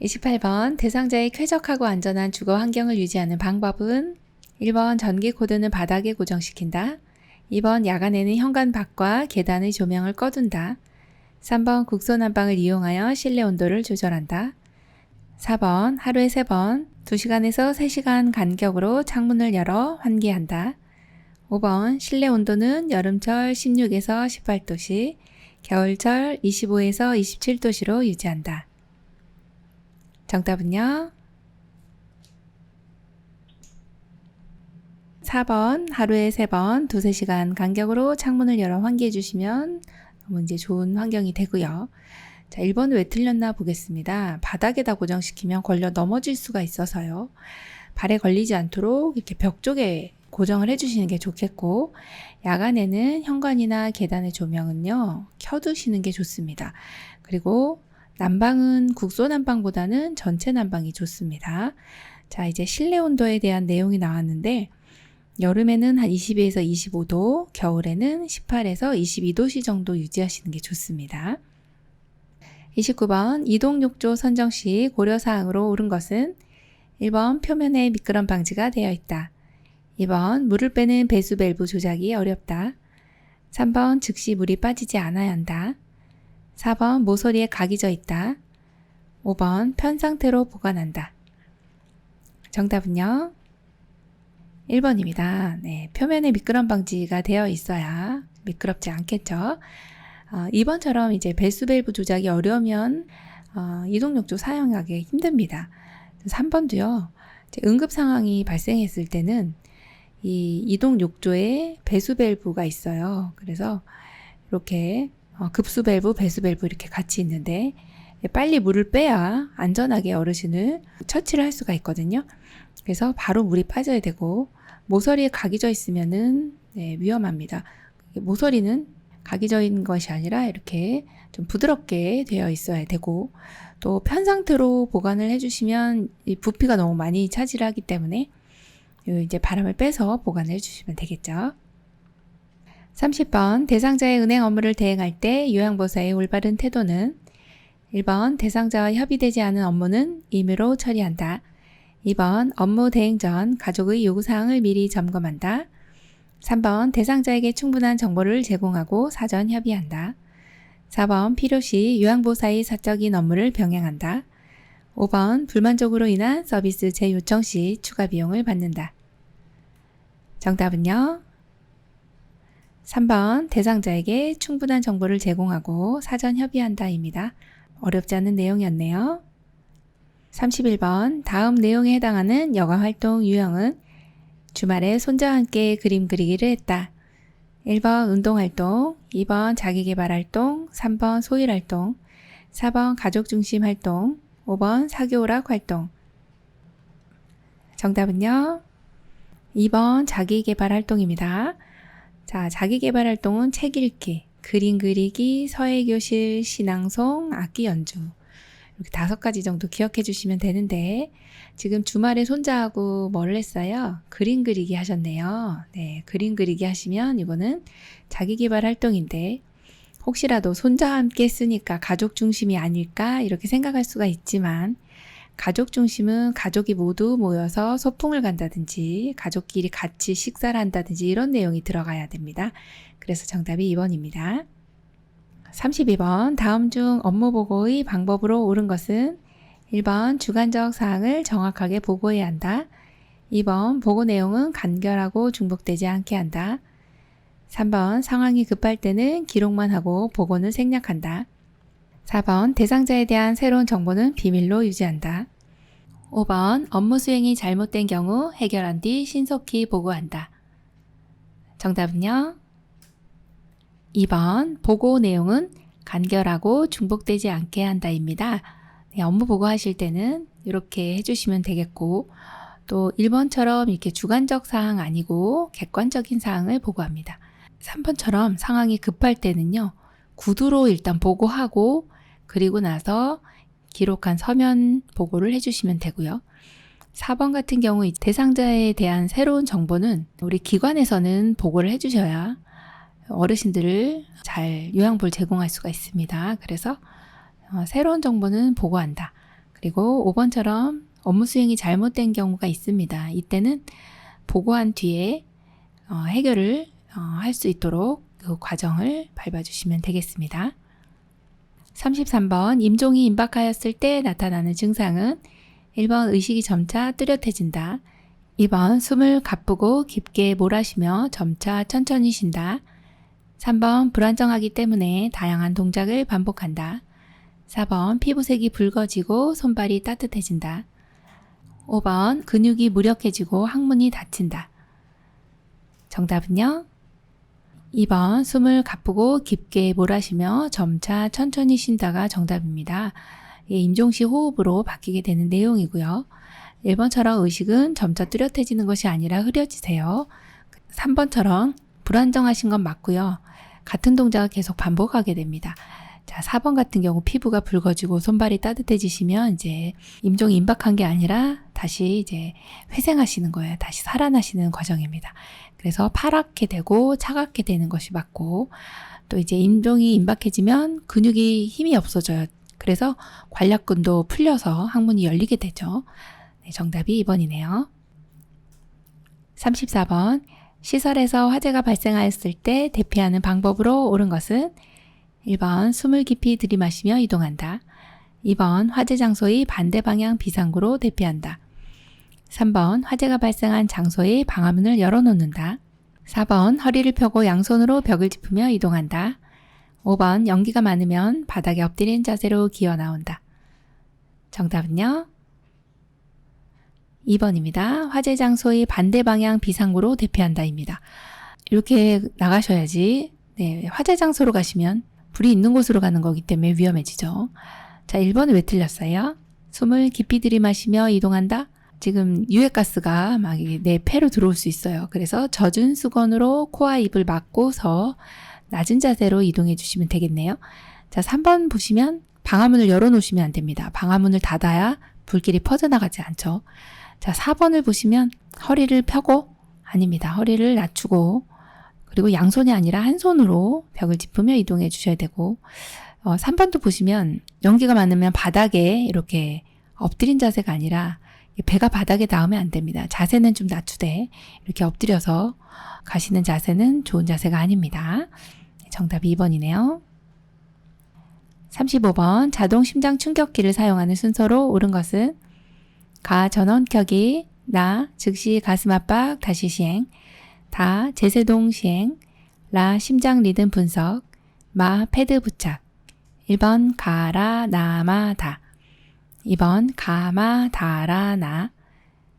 B: 28번 대상자의 쾌적하고 안전한 주거 환경을 유지하는 방법은 1번 전기 코드는 바닥에 고정시킨다. 2번 야간에는 현관 밖과 계단의 조명을 꺼둔다. 3번 국소난방을 이용하여 실내 온도를 조절한다. 4번 하루에 3번 2시간에서 3시간 간격으로 창문을 열어 환기한다. 5번 실내 온도는 여름철 16에서 18도씨, 겨울철 25에서 27도씨로 유지한다. 정답은요? 4번 하루에 3번 2-3시간 간격으로 창문을 열어 환기해 주시면 너무 이제 좋은 환경이 되고요. 자, 1번은 왜 틀렸나 보겠습니다. 바닥에다 고정시키면 걸려 넘어질 수가 있어서요. 발에 걸리지 않도록 이렇게 벽 쪽에 고정을 해주시는 게 좋겠고, 야간에는 현관이나 계단의 조명은요, 켜두시는 게 좋습니다. 그리고 난방은 국소 난방보다는 전체 난방이 좋습니다. 자, 이제 실내 온도에 대한 내용이 나왔는데, 여름에는 한 22에서 25도, 겨울에는 18에서 22도씨 정도 유지하시는 게 좋습니다. 29번 이동욕조 선정 시 고려사항으로 옳은 것은 1번 표면에 미끄럼 방지가 되어 있다. 2번 물을 빼는 배수 밸브 조작이 어렵다. 3번 즉시 물이 빠지지 않아야 한다. 4번 모서리에 각이 져 있다. 5번 편 상태로 보관한다. 정답은요? 1번입니다. 네, 표면에 미끄럼 방지가 되어 있어야 미끄럽지 않겠죠. 2번처럼 이제 배수 밸브 조작이 어려우면 이동욕조 사용하기 힘듭니다. 3번도요. 응급 상황이 발생했을 때는 이 이동욕조에 배수 밸브가 있어요. 그래서 이렇게 급수 밸브, 배수 밸브 이렇게 같이 있는데 빨리 물을 빼야 안전하게 어르신을 처치를 할 수가 있거든요. 그래서 바로 물이 빠져야 되고, 모서리에 각이 져 있으면은 위험합니다. 모서리는 각이 져 있는 것이 아니라 이렇게 좀 부드럽게 되어 있어야 되고, 또 편 상태로 보관을 해주시면 이 부피가 너무 많이 차지를 하기 때문에 이제 바람을 빼서 보관을 해주시면 되겠죠. 30번 대상자의 은행 업무를 대행할 때 요양보호사의 올바른 태도는 1번 대상자와 협의되지 않은 업무는 임의로 처리한다. 2번 업무 대행 전 가족의 요구사항을 미리 점검한다. 3번 대상자에게 충분한 정보를 제공하고 사전 협의한다. 4번 필요시 요양보호사의 사적인 업무를 병행한다. 5번 불만족으로 인한 서비스 재요청 시 추가 비용을 받는다. 정답은요. 3번 대상자에게 충분한 정보를 제공하고 사전 협의한다입니다. 어렵지 않은 내용이었네요. 31번 다음 내용에 해당하는 여가활동 유형은 주말에 손자와 함께 그림 그리기를 했다. 1번 운동활동, 2번 자기계발활동, 3번 소일활동, 4번 가족중심 활동, 5번 사교오락 활동. 정답은요. 2번 자기계발활동입니다. 자, 자기계발활동은 책 읽기, 그림 그리기, 서예교실, 신앙송, 악기 연주. 이렇게 5가지 정도 기억해 주시면 되는데 지금 주말에 손자하고 뭘 했어요? 그림 그리기 하셨네요. 네, 그림 그리기 하시면 이거는 자기계발 활동인데 혹시라도 손자와 함께 했으니까 가족 중심이 아닐까 이렇게 생각할 수가 있지만 가족 중심은 가족이 모두 모여서 소풍을 간다든지 가족끼리 같이 식사를 한다든지 이런 내용이 들어가야 됩니다. 그래서 정답이 2번입니다. 32번 다음 중 업무 보고의 방법으로 옳은 것은 1번 주관적 사항을 정확하게 보고해야 한다. 2번 보고 내용은 간결하고 중복되지 않게 한다. 3번 상황이 급할 때는 기록만 하고 보고는 생략한다. 4번 대상자에 대한 새로운 정보는 비밀로 유지한다. 5번 업무 수행이 잘못된 경우 해결한 뒤 신속히 보고한다. 정답은요? 2번 보고 내용은 간결하고 중복되지 않게 한다입니다. 네, 업무 보고하실 때는 이렇게 해주시면 되겠고 또 1번처럼 이렇게 주관적 사항 아니고 객관적인 사항을 보고합니다. 3번처럼 상황이 급할 때는요. 구두로 일단 보고하고 그리고 나서 기록한 서면 보고를 해주시면 되고요. 4번 같은 경우 대상자에 대한 새로운 정보는 우리 기관에서는 보고를 해주셔야 어르신들을 잘 요양보를 제공할 수가 있습니다. 그래서 새로운 정보는 보고한다. 그리고 5번처럼 업무 수행이 잘못된 경우가 있습니다. 이때는 보고한 뒤에 해결을 할 수 있도록 그 과정을 밟아주시면 되겠습니다. 33번 임종이 임박하였을 때 나타나는 증상은 1번 의식이 점차 뚜렷해진다. 2번 숨을 가쁘고 깊게 몰아쉬며 점차 천천히 쉰다. 3번 불안정하기 때문에 다양한 동작을 반복한다. 4번 피부색이 붉어지고 손발이 따뜻해진다. 5번 근육이 무력해지고 항문이 닫힌다. 정답은요? 2번 숨을 가쁘고 깊게 몰아쉬며 점차 천천히 쉰다가 정답입니다. 임종시 호흡으로 바뀌게 되는 내용이고요. 1번처럼 의식은 점차 뚜렷해지는 것이 아니라 흐려지세요. 3번처럼 불안정하신 건 맞고요. 같은 동작을 계속 반복하게 됩니다. 자, 4번 같은 경우 피부가 붉어지고 손발이 따뜻해지시면 이제 임종이 임박한 게 아니라 다시 이제 회생하시는 거예요. 다시 살아나시는 과정입니다. 그래서 파랗게 되고 차갑게 되는 것이 맞고 또 이제 임종이 임박해지면 근육이 힘이 없어져요. 그래서 관략근도 풀려서 항문이 열리게 되죠. 네, 정답이 2번이네요. 34번 시설에서 화재가 발생하였을 때 대피하는 방법으로 옳은 것은 1번 숨을 깊이 들이마시며 이동한다. 2번 화재 장소의 반대 방향 비상구로 대피한다. 3번 화재가 발생한 장소의 방화문을 열어놓는다. 4번 허리를 펴고 양손으로 벽을 짚으며 이동한다. 5번 연기가 많으면 바닥에 엎드린 자세로 기어 나온다. 정답은요? 2번입니다. 화재 장소의 반대 방향 비상구로 대피한다입니다. 이렇게 나가셔야지. 네, 화재 장소로 가시면 불이 있는 곳으로 가는 거기 때문에 위험해지죠. 자, 1번은 왜 틀렸어요? 숨을 깊이 들이마시며 이동한다? 지금 유해가스가 막 내 폐로 들어올 수 있어요. 그래서 젖은 수건으로 코와 입을 막고서 낮은 자세로 이동해 주시면 되겠네요. 자, 3번 보시면 방화문을 열어놓으시면 안 됩니다. 방화문을 닫아야 불길이 퍼져나가지 않죠. 자, 4번을 보시면 허리를 펴고 아닙니다. 허리를 낮추고 그리고 양손이 아니라 한 손으로 벽을 짚으며 이동해 주셔야 되고 3번도 보시면 연기가 많으면 바닥에 이렇게 엎드린 자세가 아니라 배가 바닥에 닿으면 안 됩니다. 자세는 좀 낮추되 이렇게 엎드려서 가시는 자세는 좋은 자세가 아닙니다. 정답이 2번이네요. 35번 자동 심장 충격기를 사용하는 순서로 옳은 것은 가 전원켜기, 나 즉시 가슴 압박 다시 시행, 다 제세동 시행, 라 심장 리듬 분석, 마 패드 부착. 1번 가라 나마 다, 2번 가마 다라 나,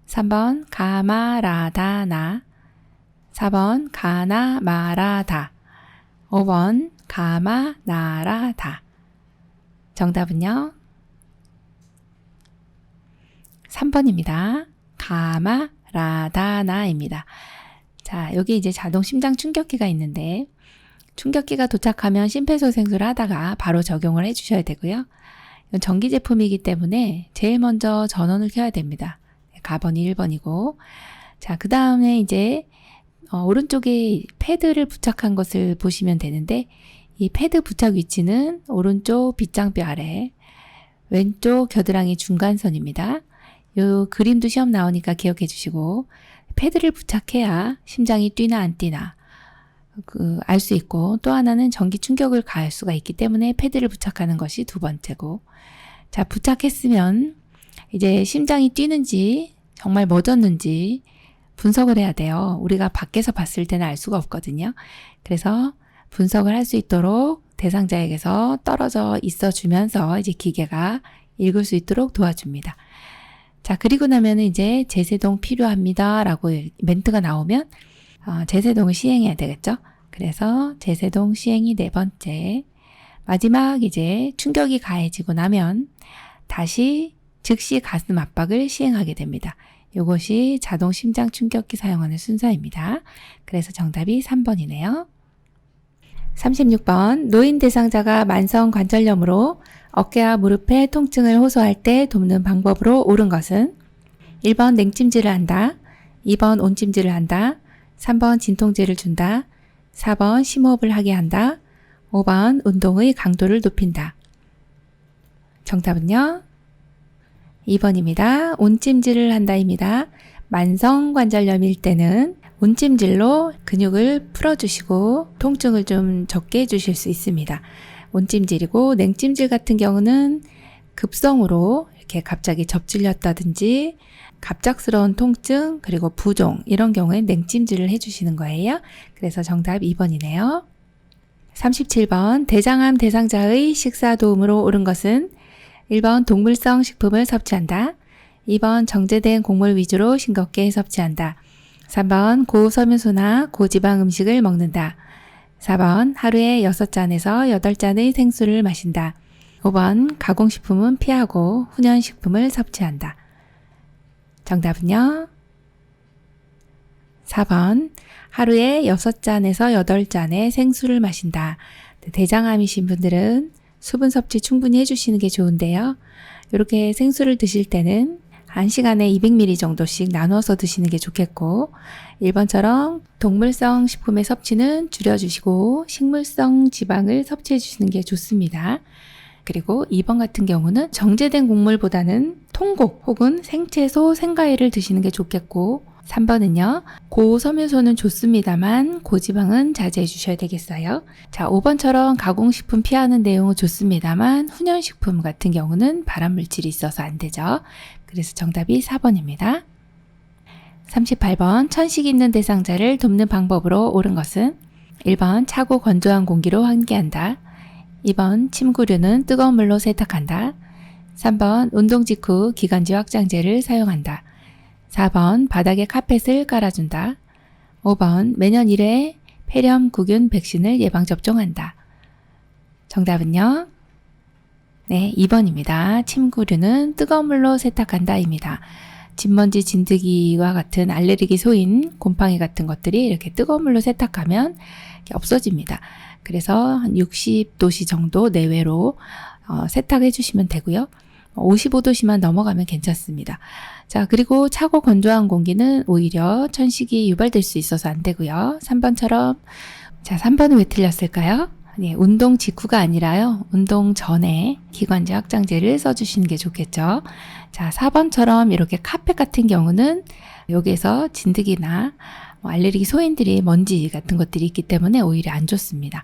B: 3번 가마라다 나, 4번 가나 마라다, 5번 가마 나라다. 정답은요 3번입니다. 가마라다나입니다. 자, 여기 이제 자동 심장 충격기가 있는데 충격기가 도착하면 심폐소생술을 하다가 바로 적용을 해주셔야 되고요. 이건 전기 제품이기 때문에 제일 먼저 전원을 켜야 됩니다. 가번이 1번이고, 자, 그 다음에 이제 오른쪽에 패드를 부착한 것을 보시면 되는데, 이 패드 부착 위치는 오른쪽 빗장뼈 아래, 왼쪽 겨드랑이 중간선입니다. 요 그림도 시험 나오니까 기억해 주시고, 패드를 부착해야 심장이 뛰나 안 뛰나 알 수 있고, 또 하나는 전기 충격을 가할 수가 있기 때문에 패드를 부착하는 것이 두 번째고, 자, 부착했으면 이제 심장이 뛰는지 정말 멎었는지 분석을 해야 돼요. 우리가 밖에서 봤을 때는 알 수가 없거든요. 그래서 분석을 할 수 있도록 대상자에게서 떨어져 있어 주면서 이제 기계가 읽을 수 있도록 도와줍니다. 자, 그리고 나면은 이제 제세동 필요합니다 라고 멘트가 나오면 제세동을 시행해야 되겠죠. 그래서 제세동 시행이 네 번째. 마지막 이제 충격이 가해지고 나면 다시 즉시 가슴 압박을 시행하게 됩니다. 이것이 자동 심장 충격기 사용하는 순서입니다. 그래서 정답이 3번이네요. 36번 노인 대상자가 만성 관절염으로 어깨와 무릎의 통증을 호소할 때 돕는 방법으로 옳은 것은 1번 냉찜질을 한다, 2번 온찜질을 한다, 3번 진통제를 준다, 4번 심호흡을 하게 한다, 5번 운동의 강도를 높인다. 정답은요 2번입니다. 온찜질을 한다입니다. 만성 관절염일 때는 온찜질로 근육을 풀어주시고 통증을 좀 적게 해주실 수 있습니다. 온찜질이고, 냉찜질 같은 경우는 급성으로 이렇게 갑자기 접질렸다든지 갑작스러운 통증 그리고 부종 이런 경우에 냉찜질을 해주시는 거예요. 그래서 정답 2번이네요. 37번 대장암 대상자의 식사 도움으로 옳은 것은 1번 동물성 식품을 섭취한다, 2번 정제된 곡물 위주로 싱겁게 섭취한다, 3번 고섬유소나 고지방 음식을 먹는다, 4번 하루에 6잔에서 8잔의 생수를 마신다, 5번 가공식품은 피하고 훈연식품을 섭취한다. 정답은요 4번 하루에 6잔에서 8잔의 생수를 마신다. 대장암이신 분들은 수분 섭취 충분히 해주시는 게 좋은데요. 이렇게 생수를 드실 때는 1시간에 200ml 정도씩 나눠서 드시는 게 좋겠고, 1번처럼 동물성 식품의 섭취는 줄여주시고 식물성 지방을 섭취해 주시는 게 좋습니다. 그리고 2번 같은 경우는 정제된 곡물보다는 통곡 혹은 생채소, 생과일을 드시는 게 좋겠고, 3번은요 고섬유소는 좋습니다만 고지방은 자제해 주셔야 되겠어요. 자, 5번처럼 가공식품 피하는 내용은 좋습니다만 훈연식품 같은 경우는 발암물질이 있어서 안 되죠. 그래서 정답이 4번입니다. 38번 천식 있는 대상자를 돕는 방법으로 옳은 것은 1번 차고 건조한 공기로 환기한다, 2번 침구류는 뜨거운 물로 세탁한다, 3번 운동 직후 기관지 확장제를 사용한다, 4번 바닥에 카펫을 깔아준다, 5번 매년 1회 폐렴 구균 백신을 예방접종한다. 정답은요 네, 2번입니다. 침구류는 뜨거운 물로 세탁한다입니다. 진먼지, 진드기와 같은 알레르기 소인, 곰팡이 같은 것들이 이렇게 뜨거운 물로 세탁하면 없어집니다. 그래서 한 60도씨 정도 내외로 세탁해 주시면 되고요. 55도씨만 넘어가면 괜찮습니다. 자, 그리고 차고 건조한 공기는 오히려 천식이 유발될 수 있어서 안 되고요. 3번처럼, 자, 3번은 왜 틀렸을까요? 네, 운동 직후가 아니라요. 운동 전에 기관지 확장제를 써주시는 게 좋겠죠. 자, 4번처럼 이렇게 카펫 같은 경우는 여기에서 진드기나 알레르기 소인들이 먼지 같은 것들이 있기 때문에 오히려 안 좋습니다.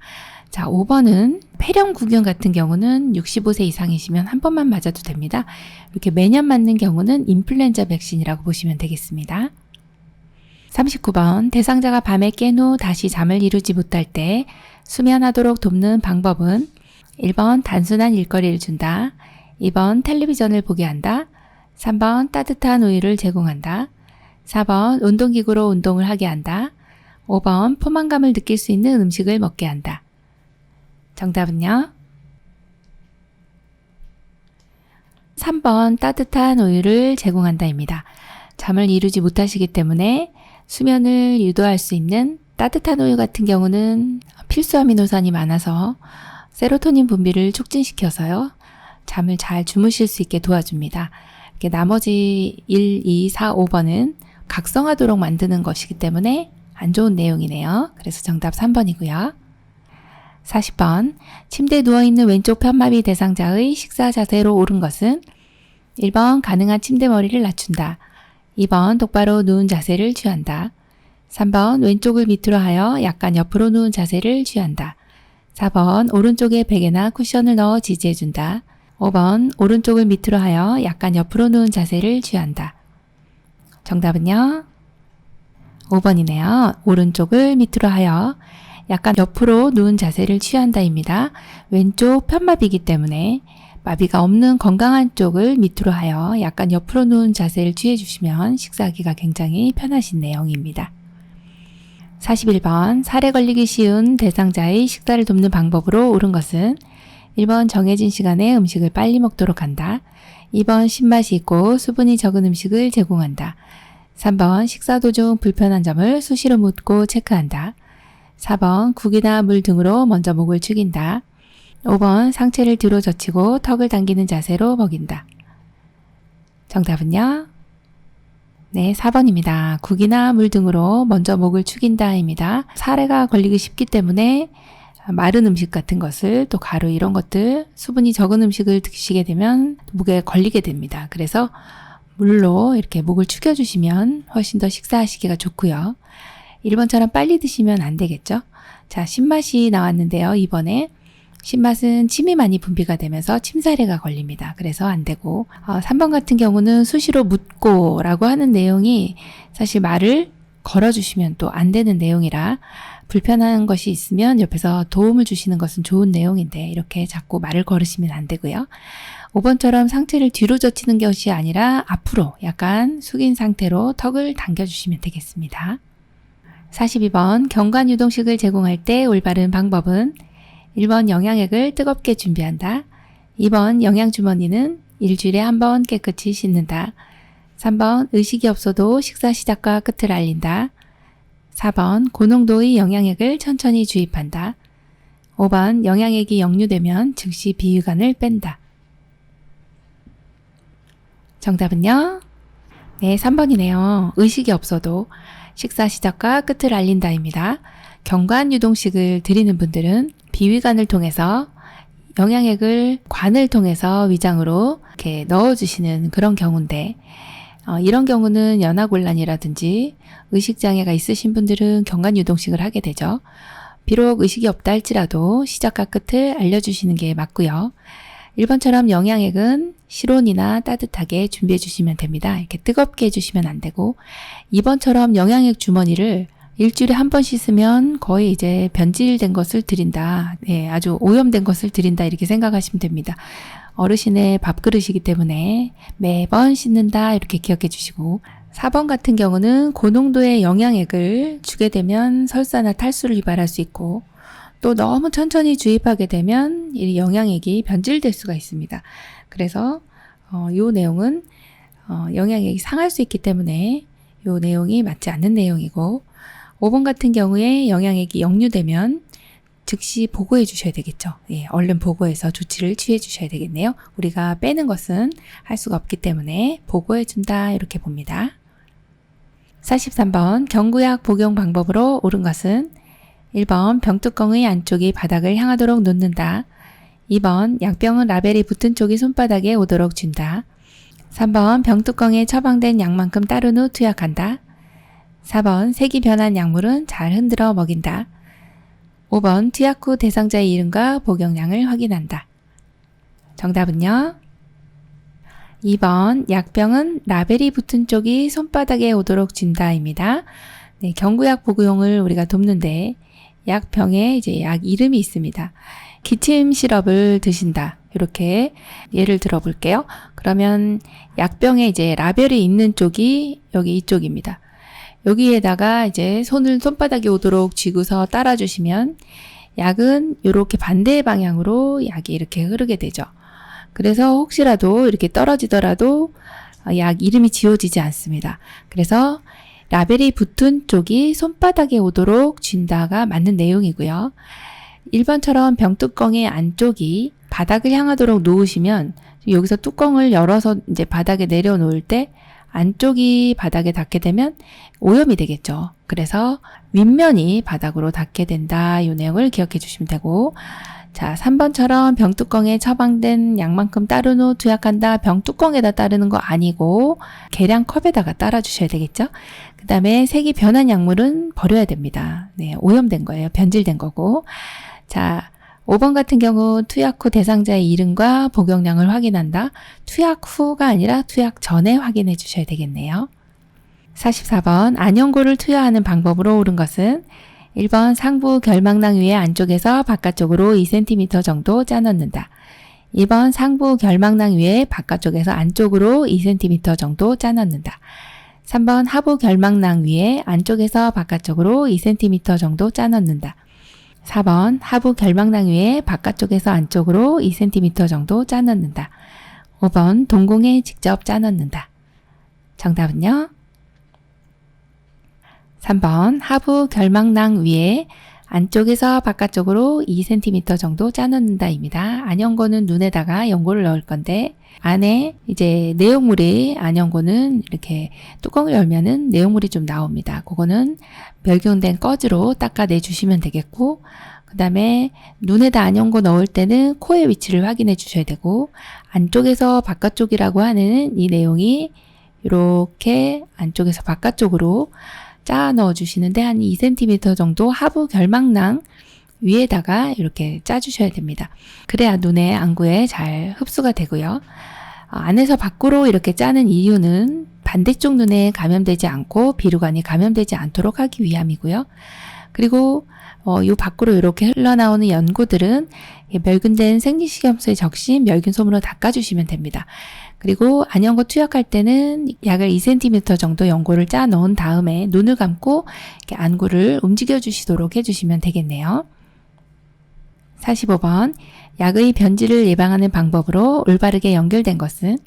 B: 자, 5번은 폐렴구균 같은 경우는 65세 이상이시면 한 번만 맞아도 됩니다. 이렇게 매년 맞는 경우는 인플루엔자 백신이라고 보시면 되겠습니다. 39번 대상자가 밤에 깬 후 다시 잠을 이루지 못할 때 수면하도록 돕는 방법은 1번 단순한 일거리를 준다. 2번 텔레비전을 보게 한다. 3번 따뜻한 우유를 제공한다. 4번 운동기구로 운동을 하게 한다. 5번 포만감을 느낄 수 있는 음식을 먹게 한다. 정답은요? 3번 따뜻한 우유를 제공한다입니다. 잠을 이루지 못하시기 때문에 수면을 유도할 수 있는 따뜻한 우유 같은 경우는 필수 아미노산이 많아서 세로토닌 분비를 촉진시켜서요. 잠을 잘 주무실 수 있게 도와줍니다. 이렇게 나머지 1, 2, 4, 5번은 각성하도록 만드는 것이기 때문에 안 좋은 내용이네요. 그래서 정답 3번이고요. 40번 침대에 누워있는 왼쪽 편마비 대상자의 식사 자세로 옳은 것은 1번 가능한 침대 머리를 낮춘다. 2번 똑바로 누운 자세를 취한다. 3번 왼쪽을 밑으로 하여 약간 옆으로 누운 자세를 취한다. 4번 오른쪽에 베개나 쿠션을 넣어 지지해준다. 5번 오른쪽을 밑으로 하여 약간 옆으로 누운 자세를 취한다. 정답은요? 5번이네요. 오른쪽을 밑으로 하여 약간 옆으로 누운 자세를 취한다입니다. 왼쪽 편마비이기 때문에 마비가 없는 건강한 쪽을 밑으로 하여 약간 옆으로 누운 자세를 취해주시면 식사하기가 굉장히 편하신 내용입니다. 41번 살에 걸리기 쉬운 대상자의 식사를 돕는 방법으로 옳은 것은 1번 정해진 시간에 음식을 빨리 먹도록 한다. 2번 신맛이 있고 수분이 적은 음식을 제공한다. 3번 식사 도중 불편한 점을 수시로 묻고 체크한다. 4번 국이나 물 등으로 먼저 목을 축인다. 5번 상체를 뒤로 젖히고 턱을 당기는 자세로 먹인다. 정답은요? 네, 4번입니다. 국이나 물 등으로 먼저 목을 축인다입니다. 사례가 걸리기 쉽기 때문에 마른 음식 같은 것을 또 가루 이런 것들 수분이 적은 음식을 드시게 되면 목에 걸리게 됩니다. 그래서 물로 이렇게 목을 축여주시면 훨씬 더 식사하시기가 좋고요. 1번처럼 빨리 드시면 안 되겠죠? 자, 신맛이 나왔는데요. 이번에 신맛은 침이 많이 분비가 되면서 침사래가 걸립니다. 그래서 안 되고 3번 같은 경우는 수시로 묻고 라고 하는 내용이 사실 말을 걸어주시면 또 안 되는 내용이라 불편한 것이 있으면 옆에서 도움을 주시는 것은 좋은 내용인데 이렇게 자꾸 말을 걸으시면 안 되고요. 5번처럼 상체를 뒤로 젖히는 것이 아니라 앞으로 약간 숙인 상태로 턱을 당겨주시면 되겠습니다. 42번 경관 유동식을 제공할 때 올바른 방법은 1번 영양액을 뜨겁게 준비한다. 2번 영양주머니는 일주일에 한 번 깨끗이 씻는다. 3번 의식이 없어도 식사 시작과 끝을 알린다. 4번 고농도의 영양액을 천천히 주입한다. 5번 영양액이 역류되면 즉시 비위관을 뺀다. 정답은요? 네, 3번이네요. 의식이 없어도 식사 시작과 끝을 알린다입니다. 경관 유동식을 드리는 분들은 비위관을 통해서 영양액을 관을 통해서 위장으로 이렇게 넣어주시는 그런 경우인데 이런 경우는 연하곤란이라든지 의식장애가 있으신 분들은 경관 유동식을 하게 되죠. 비록 의식이 없다 할지라도 시작과 끝을 알려주시는 게 맞고요. 1번처럼 영양액은 실온이나 따뜻하게 준비해 주시면 됩니다. 이렇게 뜨겁게 해주시면 안 되고 2번처럼 영양액 주머니를 일주일에 한 번 씻으면 거의 이제 변질된 것을 드린다. 네, 아주 오염된 것을 드린다. 이렇게 생각하시면 됩니다. 어르신의 밥그릇이기 때문에 매번 씻는다. 이렇게 기억해 주시고 4번 같은 경우는 고농도의 영양액을 주게 되면 설사나 탈수를 유발할 수 있고 또 너무 천천히 주입하게 되면 이 영양액이 변질될 수가 있습니다. 그래서 이 내용은 영양액이 상할 수 있기 때문에 이 내용이 맞지 않는 내용이고 5번 같은 경우에 영양액이 역류되면 즉시 보고해 주셔야 되겠죠. 예, 얼른 보고해서 조치를 취해 주셔야 되겠네요. 우리가 빼는 것은 할 수가 없기 때문에 보고해 준다 이렇게 봅니다. 43번 경구약 복용 방법으로 옳은 것은 1번 병뚜껑의 안쪽이 바닥을 향하도록 놓는다. 2번 약병은 라벨이 붙은 쪽이 손바닥에 오도록 준다. 3번 병뚜껑에 처방된 약만큼 따른 후 투약한다. 4번 색이 변한 약물은 잘 흔들어 먹인다. 5번 투약 후 대상자의 이름과 복용량을 확인한다. 정답은요? 2번 약병은 라벨이 붙은 쪽이 손바닥에 오도록 준다입니다. 네, 경구약 복용을 우리가 돕는데 약병에 이제 약 이름이 있습니다. 기침 시럽을 드신다. 이렇게 예를 들어 볼게요. 그러면 약병에 이제 라벨이 있는 쪽이 여기 이쪽입니다. 여기에다가 이제 손을 손바닥에 오도록 쥐고서 따라주시면 약은 이렇게 반대 방향으로 약이 이렇게 흐르게 되죠. 그래서 혹시라도 이렇게 떨어지더라도 약 이름이 지워지지 않습니다. 그래서 라벨이 붙은 쪽이 손바닥에 오도록 쥔다가 맞는 내용이고요. 1번처럼 병뚜껑의 안쪽이 바닥을 향하도록 놓으시면 여기서 뚜껑을 열어서 이제 바닥에 내려놓을 때 안쪽이 바닥에 닿게 되면 오염이 되겠죠. 그래서 윗면이 바닥으로 닿게 된다. 이 내용을 기억해 주시면 되고, 자, 3번처럼 병뚜껑에 처방된 약만큼 따르노 투약한다. 병뚜껑에다 따르는 거 아니고 계량컵에다가 따라 주셔야 되겠죠. 그 다음에 색이 변한 약물은 버려야 됩니다. 네, 오염된 거예요. 변질된 거고. 자, 5번 같은 경우 투약 후 대상자의 이름과 복용량을 확인한다. 투약 후가 아니라 투약 전에 확인해 주셔야 되겠네요. 44번 안연고를 투여하는 방법으로 옳은 것은 1번 상부 결막낭 위에 안쪽에서 바깥쪽으로 2cm 정도 짜 넣는다. 2번 상부 결막낭 위에 바깥쪽에서 안쪽으로 2cm 정도 짜 넣는다. 3번 하부 결막낭 위에 안쪽에서 바깥쪽으로 2cm 정도 짜 넣는다. 4번 하부 결막낭 위에 바깥쪽에서 안쪽으로 2cm 정도 짜 넣는다. 5번 동공에 직접 짜 넣는다. 정답은요? 3번 하부 결막낭 위에 안쪽에서 바깥쪽으로 2cm 정도 짜 넣는다입니다. 안연고는 눈에다가 연고를 넣을 건데 안에 이제 내용물이 안연고는 이렇게 뚜껑을 열면은 내용물이 좀 나옵니다. 그거는 멸균된 꺼즈로 닦아내 주시면 되겠고, 그 다음에 눈에다 안연고 넣을 때는 코의 위치를 확인해 주셔야 되고, 안쪽에서 바깥쪽이라고 하는 이 내용이 이렇게 안쪽에서 바깥쪽으로 짜 넣어 주시는데 한 2cm 정도 하부 결막낭 위에다가 이렇게 짜 주셔야 됩니다. 그래야 눈에 안구에 잘 흡수가 되고요. 안에서 밖으로 이렇게 짜는 이유는 반대쪽 눈에 감염되지 않고 비루관이 감염되지 않도록 하기 위함이고요. 그리고 이 밖으로 이렇게 흘러나오는 연고들은 멸균된 생리식염수에 적신 멸균솜으로 닦아주시면 됩니다. 그리고 안연고 투약할 때는 약을 2cm 정도 연고를 짜 넣은 다음에 눈을 감고 이렇게 안구를 움직여 주시도록 해주시면 되겠네요. 45번 약의 변질을 예방하는 방법으로 올바르게 연결된 것은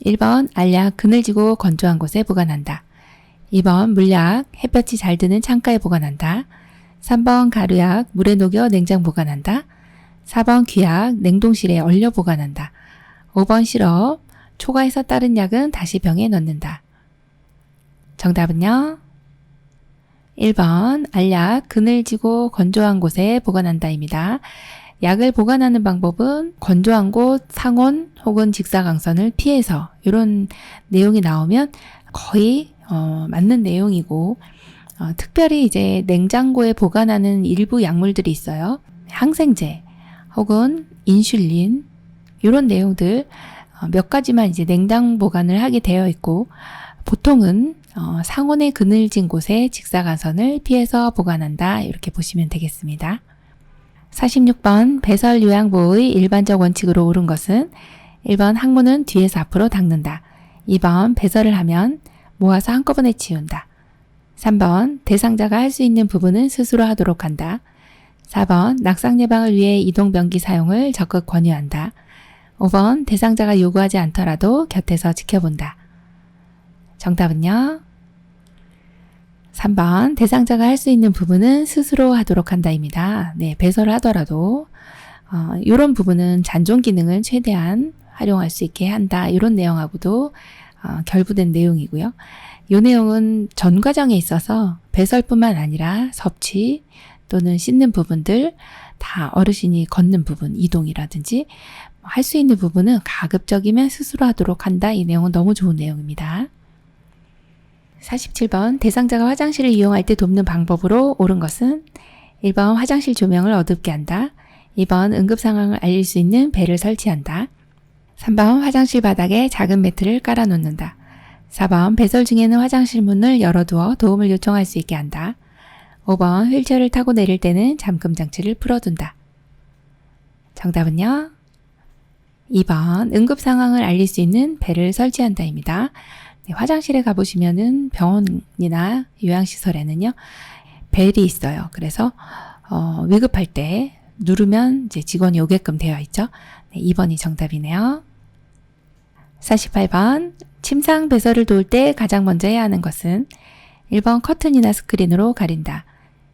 B: 1번 알약 그늘지고 건조한 곳에 보관한다. 2번 물약 햇볕이 잘 드는 창가에 보관한다. 3번 가루약 물에 녹여 냉장 보관한다. 4번 귀약 냉동실에 얼려 보관한다. 5번 시럽 초과해서 따른 약은 다시 병에 넣는다. 정답은요? 1번 알약 그늘지고 건조한 곳에 보관한다입니다. 약을 보관하는 방법은 건조한 곳, 상온 혹은 직사광선을 피해서 이런 내용이 나오면 거의 맞는 내용이고, 특별히 이제 냉장고에 보관하는 일부 약물들이 있어요. 항생제 혹은 인슐린 이런 내용들 몇 가지만 이제 냉장 보관을 하게 되어 있고, 보통은 상온에 그늘진 곳에 직사광선을 피해서 보관한다. 이렇게 보시면 되겠습니다. 46번 배설 요양보의 일반적 원칙으로 옳은 것은 1번 항문은 뒤에서 앞으로 닦는다. 2번 배설을 하면 모아서 한꺼번에 치운다. 3번 대상자가 할 수 있는 부분은 스스로 하도록 한다. 4번 낙상 예방을 위해 이동변기 사용을 적극 권유한다. 5번 대상자가 요구하지 않더라도 곁에서 지켜본다. 정답은요? 3번 대상자가 할 수 있는 부분은 스스로 하도록 한다입니다. 네, 배설을 하더라도 이런 부분은 잔존 기능을 최대한 활용할 수 있게 한다. 이런 내용하고도 결부된 내용이고요. 이 내용은 전 과정에 있어서 배설뿐만 아니라 섭취 또는 씻는 부분들 다 어르신이 걷는 부분, 이동이라든지 할 수 있는 부분은 가급적이면 스스로 하도록 한다. 이 내용은 너무 좋은 내용입니다. 47번 대상자가 화장실을 이용할 때 돕는 방법으로 옳은 것은 1번 화장실 조명을 어둡게 한다. 2번 응급 상황을 알릴 수 있는 벨을 설치한다. 3번 화장실 바닥에 작은 매트를 깔아 놓는다. 4번 배설 중에는 화장실 문을 열어두어 도움을 요청할 수 있게 한다. 5번 휠체어를 타고 내릴 때는 잠금 장치를 풀어둔다. 정답은요? 2번 응급 상황을 알릴 수 있는 벨을 설치한다입니다. 네, 화장실에 가보시면은 병원이나 요양시설에는요 벨이 있어요. 그래서 위급할 때 누르면 이제 직원이 오게끔 되어 있죠. 네, 2번이 정답이네요. 48번 침상 배설을 도울 때 가장 먼저 해야 하는 것은 1번 커튼이나 스크린으로 가린다.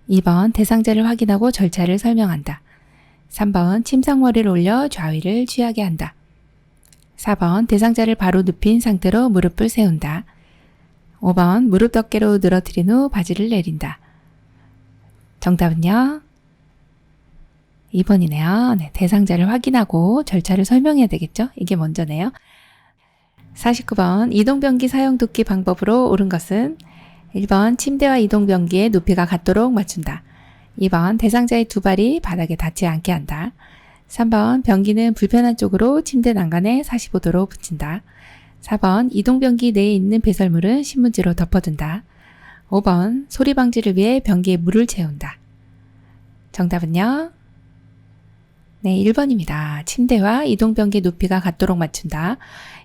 B: 2번 대상자를 확인하고 절차를 설명한다. 3번 침상머리를 올려 좌위를 취하게 한다. 4번 대상자를 바로 눕힌 상태로 무릎을 세운다. 5번 무릎 덮개로 늘어뜨린 후 바지를 내린다. 정답은요? 2번이네요. 네, 대상자를 확인하고 절차를 설명해야 되겠죠? 이게 먼저네요. 49번 이동변기 사용 돕기 방법으로 옳은 것은 1번 침대와 이동변기의 높이가 같도록 맞춘다. 2번 대상자의 두 발이 바닥에 닿지 않게 한다. 3번 변기는 불편한 쪽으로 침대 난간에 45도로 붙인다. 4번 이동변기 내에 있는 배설물은 신문지로 덮어둔다. 5번 소리 방지를 위해 변기에 물을 채운다. 정답은요? 네, 1번입니다. 침대와 이동변기 높이가 같도록 맞춘다.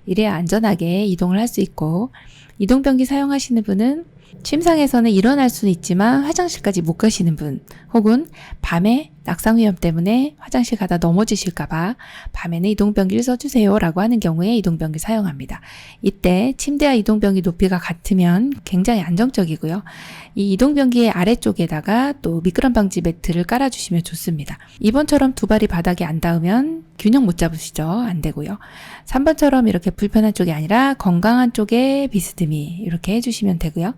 B: 이래야 안전하게 이동을 할 수 있고, 이동변기 사용하시는 분은 침상에서는 일어날 수는 있지만 화장실까지 못 가시는 분, 혹은 밤에 낙상 위험 때문에 화장실 가다 넘어지실까봐 밤에는 이동변기를 써주세요 라고 하는 경우에 이동변기 사용합니다. 이때 침대와 이동변기 높이가 같으면 굉장히 안정적이고요. 이 이동변기의 아래쪽에다가 또 미끄럼 방지 매트를 깔아주시면 좋습니다. 2번처럼 두 발이 바닥에 안 닿으면 균형 못 잡으시죠. 안 되고요. 3번처럼 이렇게 불편한 쪽이 아니라 건강한 쪽에 비스듬히 이렇게 해주시면 되고요.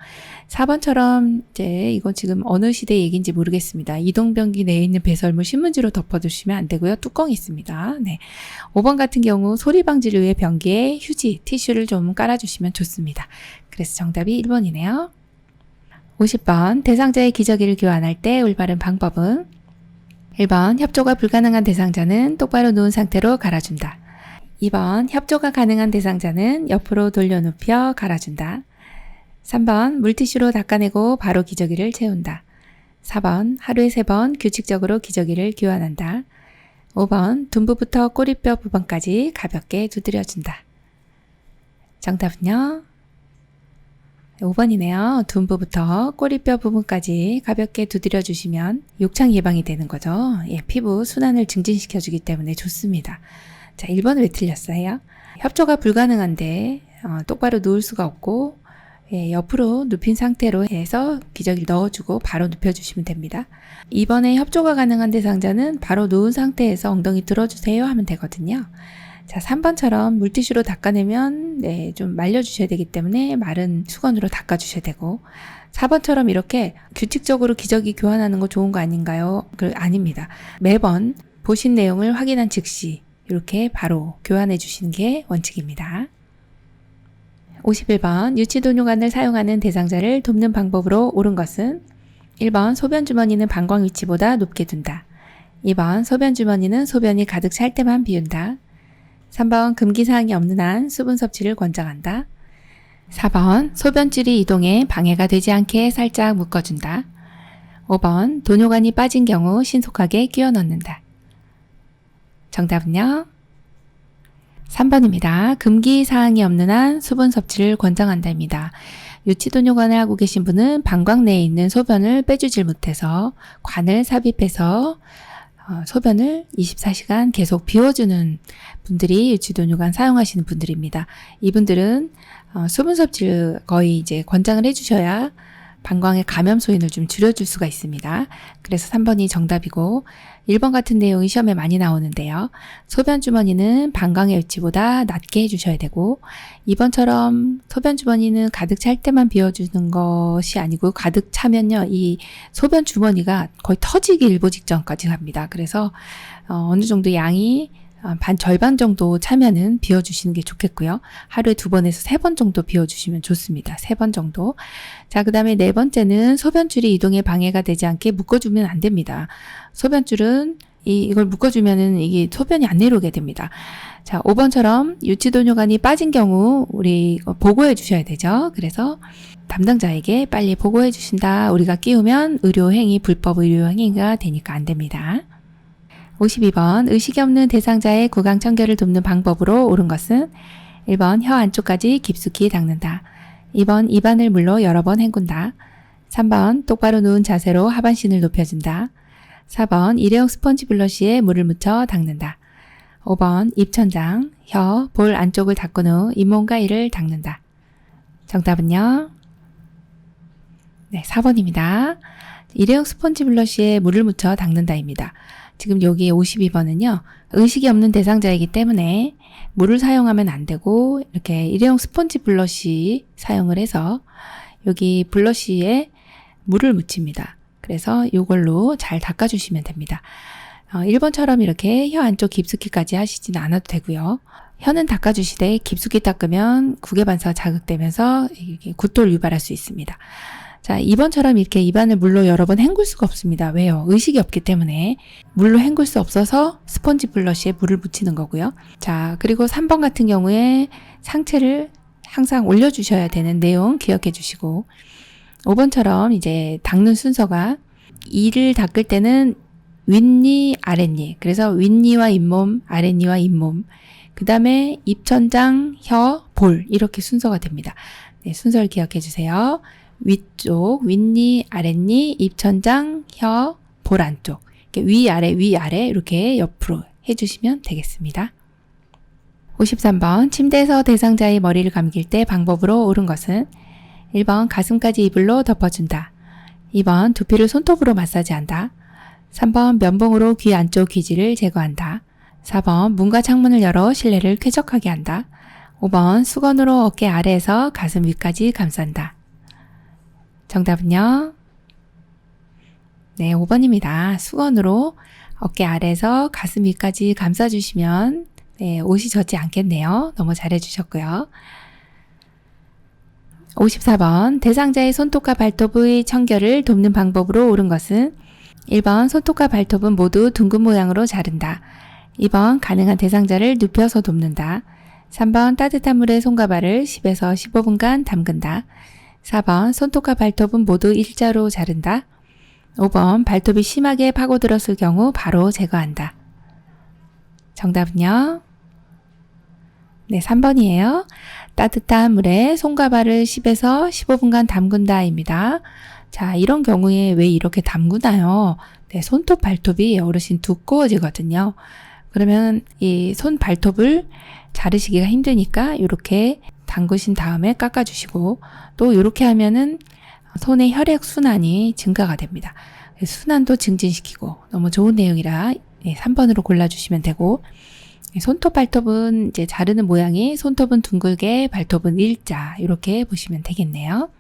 B: 4번처럼 이제 이건 지금 어느 시대 얘기인지 모르겠습니다. 이동변기 내에 있는 배설물 신문지로 덮어두시면 안 되고요. 뚜껑이 있습니다. 네. 5번 같은 경우 소리 방지를 위해 변기에 휴지, 티슈를 좀 깔아주시면 좋습니다. 그래서 정답이 1번이네요. 50번 대상자의 기저귀를 교환할 때 올바른 방법은 1번 협조가 불가능한 대상자는 똑바로 누운 상태로 갈아준다. 2번 협조가 가능한 대상자는 옆으로 돌려 눕혀 갈아준다. 3번 물티슈로 닦아내고 바로 기저귀를 채운다. 4번 하루에 3번 규칙적으로 기저귀를 교환한다. 5번 둔부부터 꼬리뼈 부분까지 가볍게 두드려준다. 정답은요? 5번이네요. 둔부부터 꼬리뼈 부분까지 가볍게 두드려 주시면 욕창 예방이 되는 거죠. 예, 피부 순환을 증진시켜주기 때문에 좋습니다. 자, 1번은 왜 틀렸어요? 협조가 불가능한데 똑바로 누울 수가 없고 예, 옆으로 눕힌 상태로 해서 기저귀를 넣어주고 바로 눕혀주시면 됩니다. 2번에 협조가 가능한 대상자는 바로 누운 상태에서 엉덩이 들어주세요 하면 되거든요. 자, 3번처럼 물티슈로 닦아내면 네, 좀 말려주셔야 되기 때문에 마른 수건으로 닦아주셔야 되고 4번처럼 이렇게 규칙적으로 기저귀 교환하는 거 좋은 거 아닌가요? 아닙니다. 매번 보신 내용을 확인한 즉시 이렇게 바로 교환해 주시는 게 원칙입니다. 51번 유치도뇨관을 사용하는 대상자를 돕는 방법으로 옳은 것은 1번 소변 주머니는 방광 위치보다 높게 둔다. 2번 소변 주머니는 소변이 가득 찰 때만 비운다. 3번 금기사항이 없는 한 수분 섭취를 권장한다. 4번 소변줄이 이동에 방해가 되지 않게 살짝 묶어준다. 5번 도뇨관이 빠진 경우 신속하게 끼워 넣는다. 정답은요? 3번입니다. 금기사항이 없는 한 수분 섭취를 권장한다입니다. 유치도뇨관을 하고 계신 분은 방광 내에 있는 소변을 빼주질 못해서 관을 삽입해서 소변을 24시간 계속 비워주는 분들이 유치도뇨관 사용하시는 분들입니다. 이분들은 수분 섭취를 거의 이제 권장을 해주셔야 방광의 감염 소인을 좀 줄여줄 수가 있습니다. 그래서 3번이 정답이고 1번 같은 내용이 시험에 많이 나오는데요. 소변 주머니는 방광의 위치보다 낮게 해주셔야 되고 2번처럼 소변 주머니는 가득 찰 때만 비워주는 것이 아니고 가득 차면요. 이 소변 주머니가 거의 터지기 일보 직전까지 갑니다. 그래서 어느 정도 양이 절반 정도 차면은 비워주시는 게 좋겠고요. 하루에 2번에서 3번 정도 비워주시면 좋습니다. 3번 정도. 자, 그 다음에 4번째는 소변줄이 이동에 방해가 되지 않게 묶어주면 안 됩니다. 소변줄은 이걸 묶어주면은 이게 소변이 안 내려오게 됩니다. 자, 5번처럼 유치도뇨관이 빠진 경우 우리 보고해 주셔야 되죠. 그래서 담당자에게 빨리 보고해 주신다. 우리가 끼우면 불법 의료행위가 되니까 안 됩니다. 52번 의식이 없는 대상자의 구강 청결을 돕는 방법으로 옳은 것은 1번 혀 안쪽까지 깊숙이 닦는다. 2번 입안을 물로 여러 번 헹군다. 3번 똑바로 누운 자세로 하반신을 높여준다. 4번 일회용 스펀지 블러쉬에 물을 묻혀 닦는다. 5번 입천장, 혀, 볼 안쪽을 닦은 후 잇몸과 이를 닦는다. 정답은요? 네, 4번입니다. 일회용 스펀지 블러쉬에 물을 묻혀 닦는다입니다. 지금 여기 52번은요. 의식이 없는 대상자이기 때문에 물을 사용하면 안 되고 이렇게 일회용 스펀지 블러쉬 사용을 해서 여기 블러쉬에 물을 묻힙니다. 그래서 이걸로 잘 닦아주시면 됩니다. 1번처럼 이렇게 혀 안쪽 깊숙이까지 하시진 않아도 되고요. 혀는 닦아주시되 깊숙이 닦으면 구개반사가 자극되면서 굿돌 유발할 수 있습니다. 자, 2번처럼 이렇게 입안을 물로 여러 번 헹굴 수가 없습니다. 왜요? 의식이 없기 때문에 물로 헹굴 수 없어서 스펀지 블러쉬에 물을 묻히는 거고요. 자, 그리고 3번 같은 경우에 상체를 항상 올려주셔야 되는 내용 기억해 주시고 5번처럼 이제 닦는 순서가 이를 닦을 때는 윗니, 아랫니. 그래서 윗니와 잇몸, 아랫니와 잇몸. 그 다음에 입천장, 혀, 볼. 이렇게 순서가 됩니다. 네, 순서를 기억해 주세요. 위쪽, 윗니, 아랫니, 입천장, 혀, 볼 안쪽. 이렇게 위아래 이렇게 옆으로 해주시면 되겠습니다. 53번 침대에서 대상자의 머리를 감길 때 방법으로 옳은 것은 1번 가슴까지 이불로 덮어준다. 2번 두피를 손톱으로 마사지한다. 3번 면봉으로 귀 안쪽 귀지를 제거한다. 4번 문과 창문을 열어 실내를 쾌적하게 한다. 5번 수건으로 어깨 아래에서 가슴 위까지 감싼다. 정답은요? 네, 5번입니다. 수건으로 어깨 아래에서 가슴 위까지 감싸주시면 네, 옷이 젖지 않겠네요. 너무 잘해주셨고요. 54번 대상자의 손톱과 발톱의 청결을 돕는 방법으로 옳은 것은 1번 손톱과 발톱은 모두 둥근 모양으로 자른다. 2번 가능한 대상자를 눕혀서 돕는다. 3번 따뜻한 물에 손과 발을 10에서 15분간 담근다. 4번 손톱과 발톱은 모두 일자로 자른다. 5번 발톱이 심하게 파고들었을 경우 바로 제거한다. 정답은요? 네, 3번이에요. 따뜻한 물에 손과 발을 10에서 15분간 담근다입니다. 자, 이런 경우에 왜 이렇게 담그나요? 네, 손톱, 발톱이 어르신 두꺼워지거든요. 그러면 이 손, 발톱을 자르시기가 힘드니까 이렇게 담그신 다음에 깎아주시고 또 이렇게 하면은 손의 혈액 순환이 증가가 됩니다. 순환도 증진시키고 너무 좋은 내용이라 3번으로 골라주시면 되고 손톱, 발톱은 이제 자르는 모양이 손톱은 둥글게, 발톱은 일자 이렇게 보시면 되겠네요.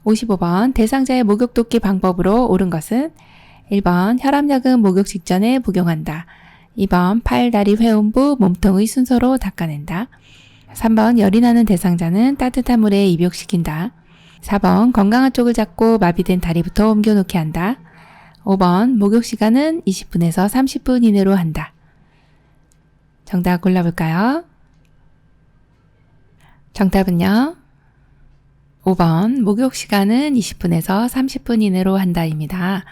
B: 55번 대상자의 목욕 돕기 방법으로 옳은 것은 1번 혈압약은 목욕 직전에 복용한다. 2번 팔, 다리, 회음부, 몸통의 순서로 닦아낸다. 3번 열이 나는 대상자는 따뜻한 물에 입욕시킨다. 4번 건강한 쪽을 잡고 마비된 다리부터 옮겨놓게 한다. 5번 목욕 시간은 20분에서 30분 이내로 한다. 정답 골라볼까요? 정답은요? 5번 목욕 시간은 20분에서 30분 이내로 한다입니다.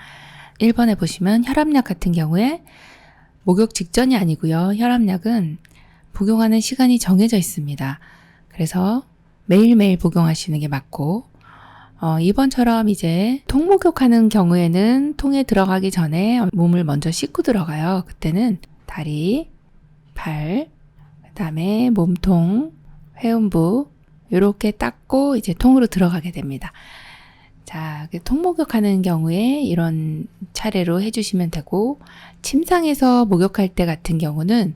B: 1번에 보시면 혈압약 같은 경우에 목욕 직전이 아니고요. 혈압약은 복용하는 시간이 정해져 있습니다. 그래서 매일매일 복용하시는 게 맞고 2번처럼 이제 통목욕하는 경우에는 통에 들어가기 전에 몸을 먼저 씻고 들어가요. 그때는 다리, 발, 그 다음에 몸통, 회음부 이렇게 닦고 이제 통으로 들어가게 됩니다. 자, 통목욕하는 경우에 이런 차례로 해주시면 되고 침상에서 목욕할 때 같은 경우는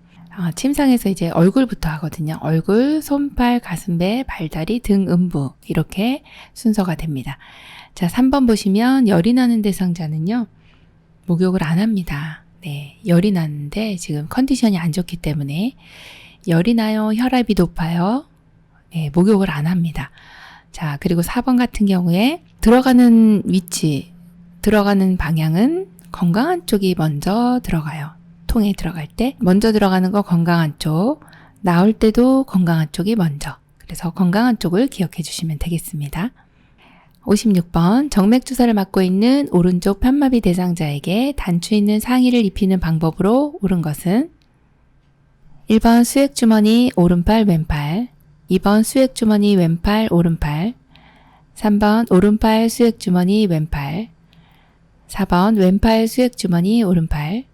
B: 침상에서 이제 얼굴부터 하거든요. 얼굴, 손발, 가슴배, 발다리, 등, 음부 이렇게 순서가 됩니다. 자, 3번 보시면 열이 나는 대상자는요. 목욕을 안 합니다. 네, 열이 나는데 지금 컨디션이 안 좋기 때문에 열이 나요? 혈압이 높아요? 네, 목욕을 안 합니다. 자, 그리고 4번 같은 경우에 들어가는 위치, 들어가는 방향은 건강한 쪽이 먼저 들어가요. 통에 들어갈 때 먼저 들어가는 거 건강한 쪽, 나올 때도 건강한 쪽이 먼저. 그래서 건강한 쪽을 기억해 주시면 되겠습니다. 56번 정맥주사를 맞고 있는 오른쪽 편마비 대상자에게 단추 있는 상의를 입히는 방법으로 옳은 것은 1번 수액주머니 오른팔 왼팔, 2번 수액주머니 왼팔 오른팔, 3번 오른팔 수액주머니 왼팔, 4번 왼팔 수액주머니 오른팔,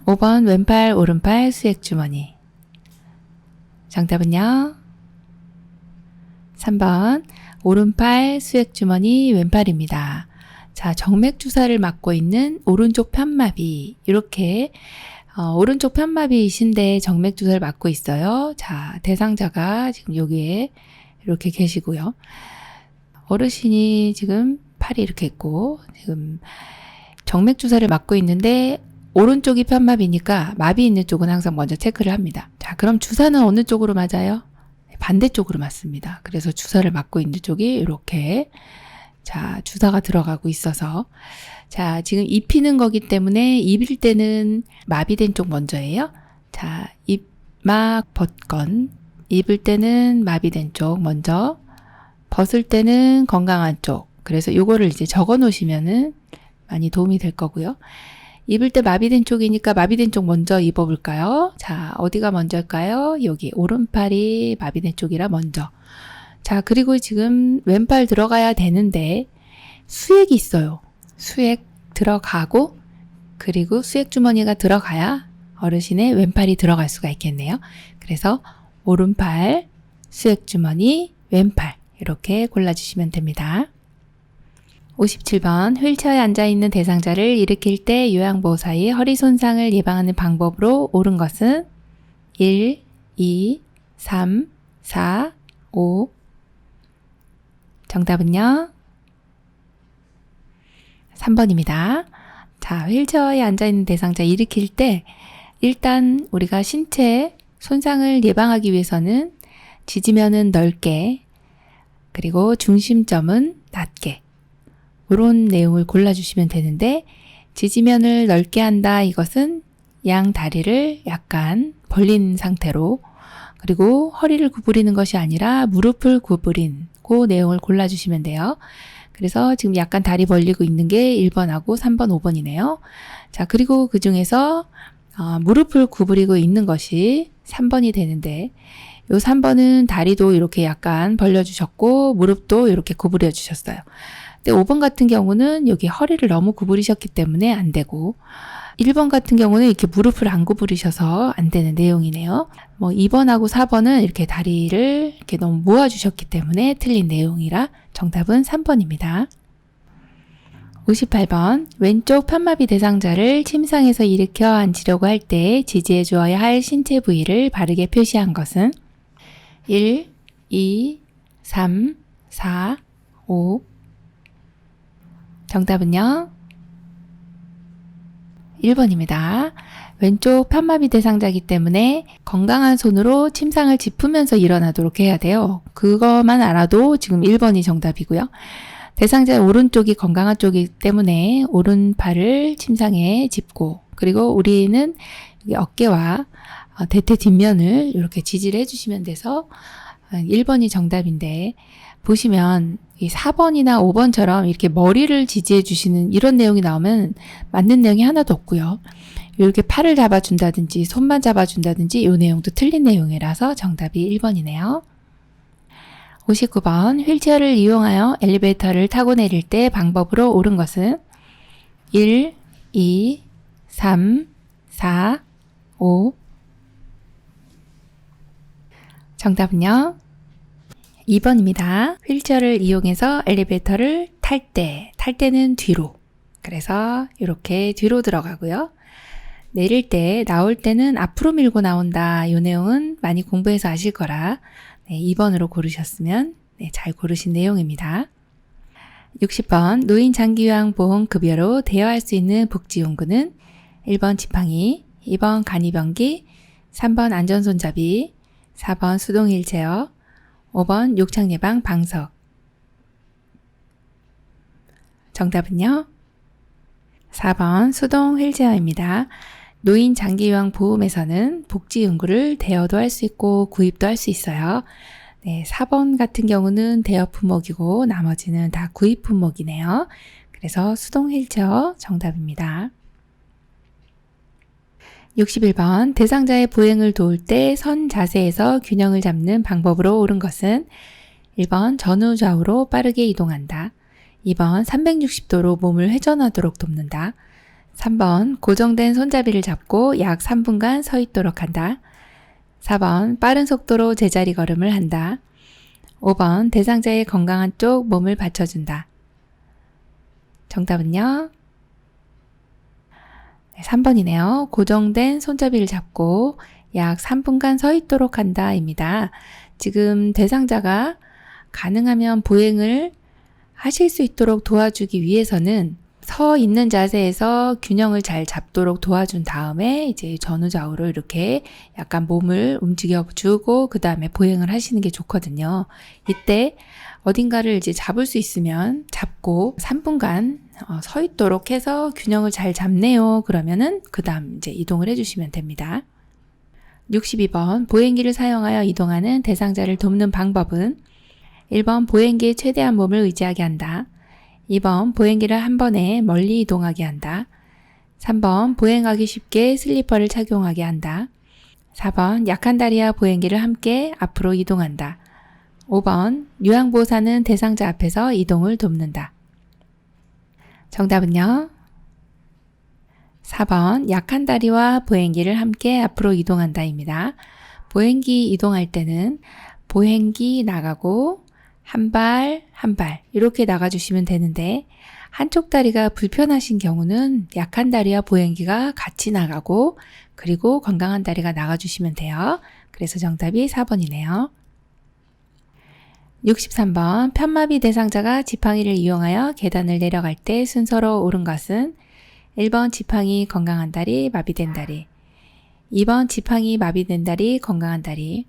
B: 5번 왼팔 오른팔 수액주머니. 정답은요? 3번 오른팔 수액주머니 왼팔입니다. 자, 정맥주사를 맞고 있는 오른쪽 편마비 이렇게 오른쪽 편마비이신데 정맥주사를 맞고 있어요. 자, 대상자가 지금 여기에 이렇게 계시고요. 어르신이 지금 팔이 이렇게 있고 지금 정맥주사를 맞고 있는데 오른쪽이 편마비니까 마비 있는 쪽은 항상 먼저 체크를 합니다. 자, 그럼 주사는 어느 쪽으로 맞아요? 반대쪽으로 맞습니다. 그래서 주사를 맞고 있는 쪽이 이렇게 자, 주사가 들어가고 있어서 자, 지금 입히는 거기 때문에 입을 때는 마비된 쪽 먼저예요. 자, 입막 벗건 입을 때는 마비된 쪽 먼저 벗을 때는 건강한 쪽. 그래서 요거를 이제 적어 놓으시면은 많이 도움이 될 거고요. 입을 때 마비된 쪽이니까 마비된 쪽 먼저 입어볼까요? 자, 어디가 먼저일까요? 여기 오른팔이 마비된 쪽이라 먼저. 자, 그리고 지금 왼팔 들어가야 되는데 수액이 있어요. 수액 들어가고 그리고 수액 주머니가 들어가야 어르신의 왼팔이 들어갈 수가 있겠네요. 그래서 오른팔, 수액 주머니, 왼팔 이렇게 골라주시면 됩니다. 57번 휠체어에 앉아있는 대상자를 일으킬 때 요양보호사의 허리 손상을 예방하는 방법으로 옳은 것은 1, 2, 3, 4, 5. 정답은요? 3번입니다. 자, 휠체어에 앉아있는 대상자 일으킬 때 일단 우리가 신체 손상을 예방하기 위해서는 지지면은 넓게 그리고 중심점은 낮게 이런 내용을 골라주시면 되는데 지지면을 넓게 한다 이것은 양 다리를 약간 벌린 상태로 그리고 허리를 구부리는 것이 아니라 무릎을 구부린 그 내용을 골라주시면 돼요. 그래서 지금 약간 다리 벌리고 있는 게 1번하고 3번, 5번이네요. 자, 그리고 그 중에서 무릎을 구부리고 있는 것이 3번이 되는데 요 3번은 다리도 이렇게 약간 벌려주셨고 무릎도 이렇게 구부려 주셨어요. 근데 5번 같은 경우는 여기 허리를 너무 구부리셨기 때문에 안 되고 1번 같은 경우는 이렇게 무릎을 안 구부리셔서 안 되는 내용이네요. 2번하고 4번은 이렇게 다리를 이렇게 너무 모아주셨기 때문에 틀린 내용이라 정답은 3번입니다. 58번 왼쪽 편마비 대상자를 침상에서 일으켜 앉히려고 할 때 지지해 주어야 할 신체 부위를 바르게 표시한 것은 1, 2, 3, 4, 5. 정답은요? 1번입니다. 왼쪽 편마비 대상자이기 때문에 건강한 손으로 침상을 짚으면서 일어나도록 해야 돼요. 그것만 알아도 지금 1번이 정답이고요. 대상자의 오른쪽이 건강한 쪽이기 때문에 오른팔을 침상에 짚고 그리고 우리는 어깨와 대퇴 뒷면을 이렇게 지지를 해주시면 돼서 1번이 정답인데 보시면 이 4번이나 5번처럼 이렇게 머리를 지지해 주시는 이런 내용이 나오면 맞는 내용이 하나도 없고요. 이렇게 팔을 잡아준다든지 손만 잡아준다든지 이 내용도 틀린 내용이라서 정답이 1번이네요. 59번 휠체어를 이용하여 엘리베이터를 타고 내릴 때 방법으로 옳은 것은 1, 2, 3, 4, 5. 정답은요? 2번입니다. 휠체어를 이용해서 엘리베이터를 탈 때는 뒤로. 그래서 이렇게 뒤로 들어가고요. 내릴 때, 나올 때는 앞으로 밀고 나온다. 이 내용은 많이 공부해서 아실 거라 2번으로 고르셨으면 잘 고르신 내용입니다. 60번 노인 장기요양보험급여로 대여할 수 있는 복지용구는 1번 지팡이, 2번 간이병기, 3번 안전손잡이, 4번 수동 휠체어, 5번 욕창 예방 방석. 정답은요? 4번 수동 휠체어입니다. 노인 장기요양 보험에서는 복지 연구를 대여도 할 수 있고 구입도 할 수 있어요. 네, 4번 같은 경우는 대여 품목이고 나머지는 다 구입 품목이네요. 그래서 수동 휠체어 정답입니다. 61번 대상자의 보행을 도울 때 선 자세에서 균형을 잡는 방법으로 옳은 것은 1번 전후 좌우로 빠르게 이동한다. 2번 360도로 몸을 회전하도록 돕는다. 3번 고정된 손잡이를 잡고 약 3분간 서 있도록 한다. 4번 빠른 속도로 제자리 걸음을 한다. 5번 대상자의 건강한 쪽 몸을 받쳐준다. 정답은요? 3번이네요. 고정된 손잡이를 잡고 약 3분간 서 있도록 한다 입니다. 지금 대상자가 가능하면 보행을 하실 수 있도록 도와주기 위해서는 서 있는 자세에서 균형을 잘 잡도록 도와준 다음에 이제 전후좌우로 이렇게 약간 몸을 움직여주고 그 다음에 보행을 하시는 게 좋거든요. 이때 어딘가를 이제 잡을 수 있으면 잡고 3분간 서 있도록 해서 균형을 잘 잡네요. 그러면은 그 다음 이제 이동을 해주시면 됩니다. 62번 보행기를 사용하여 이동하는 대상자를 돕는 방법은 1번 보행기에 최대한 몸을 의지하게 한다. 2번 보행기를 한 번에 멀리 이동하게 한다. 3번 보행하기 쉽게 슬리퍼를 착용하게 한다. 4번 약한 다리와 보행기를 함께 앞으로 이동한다. 5번 요양보호사는 대상자 앞에서 이동을 돕는다. 정답은요? 4번 약한 다리와 보행기를 함께 앞으로 이동한다 입니다. 보행기 이동할 때는 보행기 나가고 한 발 이렇게 나가주시면 되는데 한쪽 다리가 불편하신 경우는 약한 다리와 보행기가 같이 나가고 그리고 건강한 다리가 나가주시면 돼요. 그래서 정답이 4번이네요. 63번 편마비 대상자가 지팡이를 이용하여 계단을 내려갈 때 순서로 옳은 것은 1번 지팡이 건강한 다리 마비된 다리 2번 지팡이 마비된 다리 건강한 다리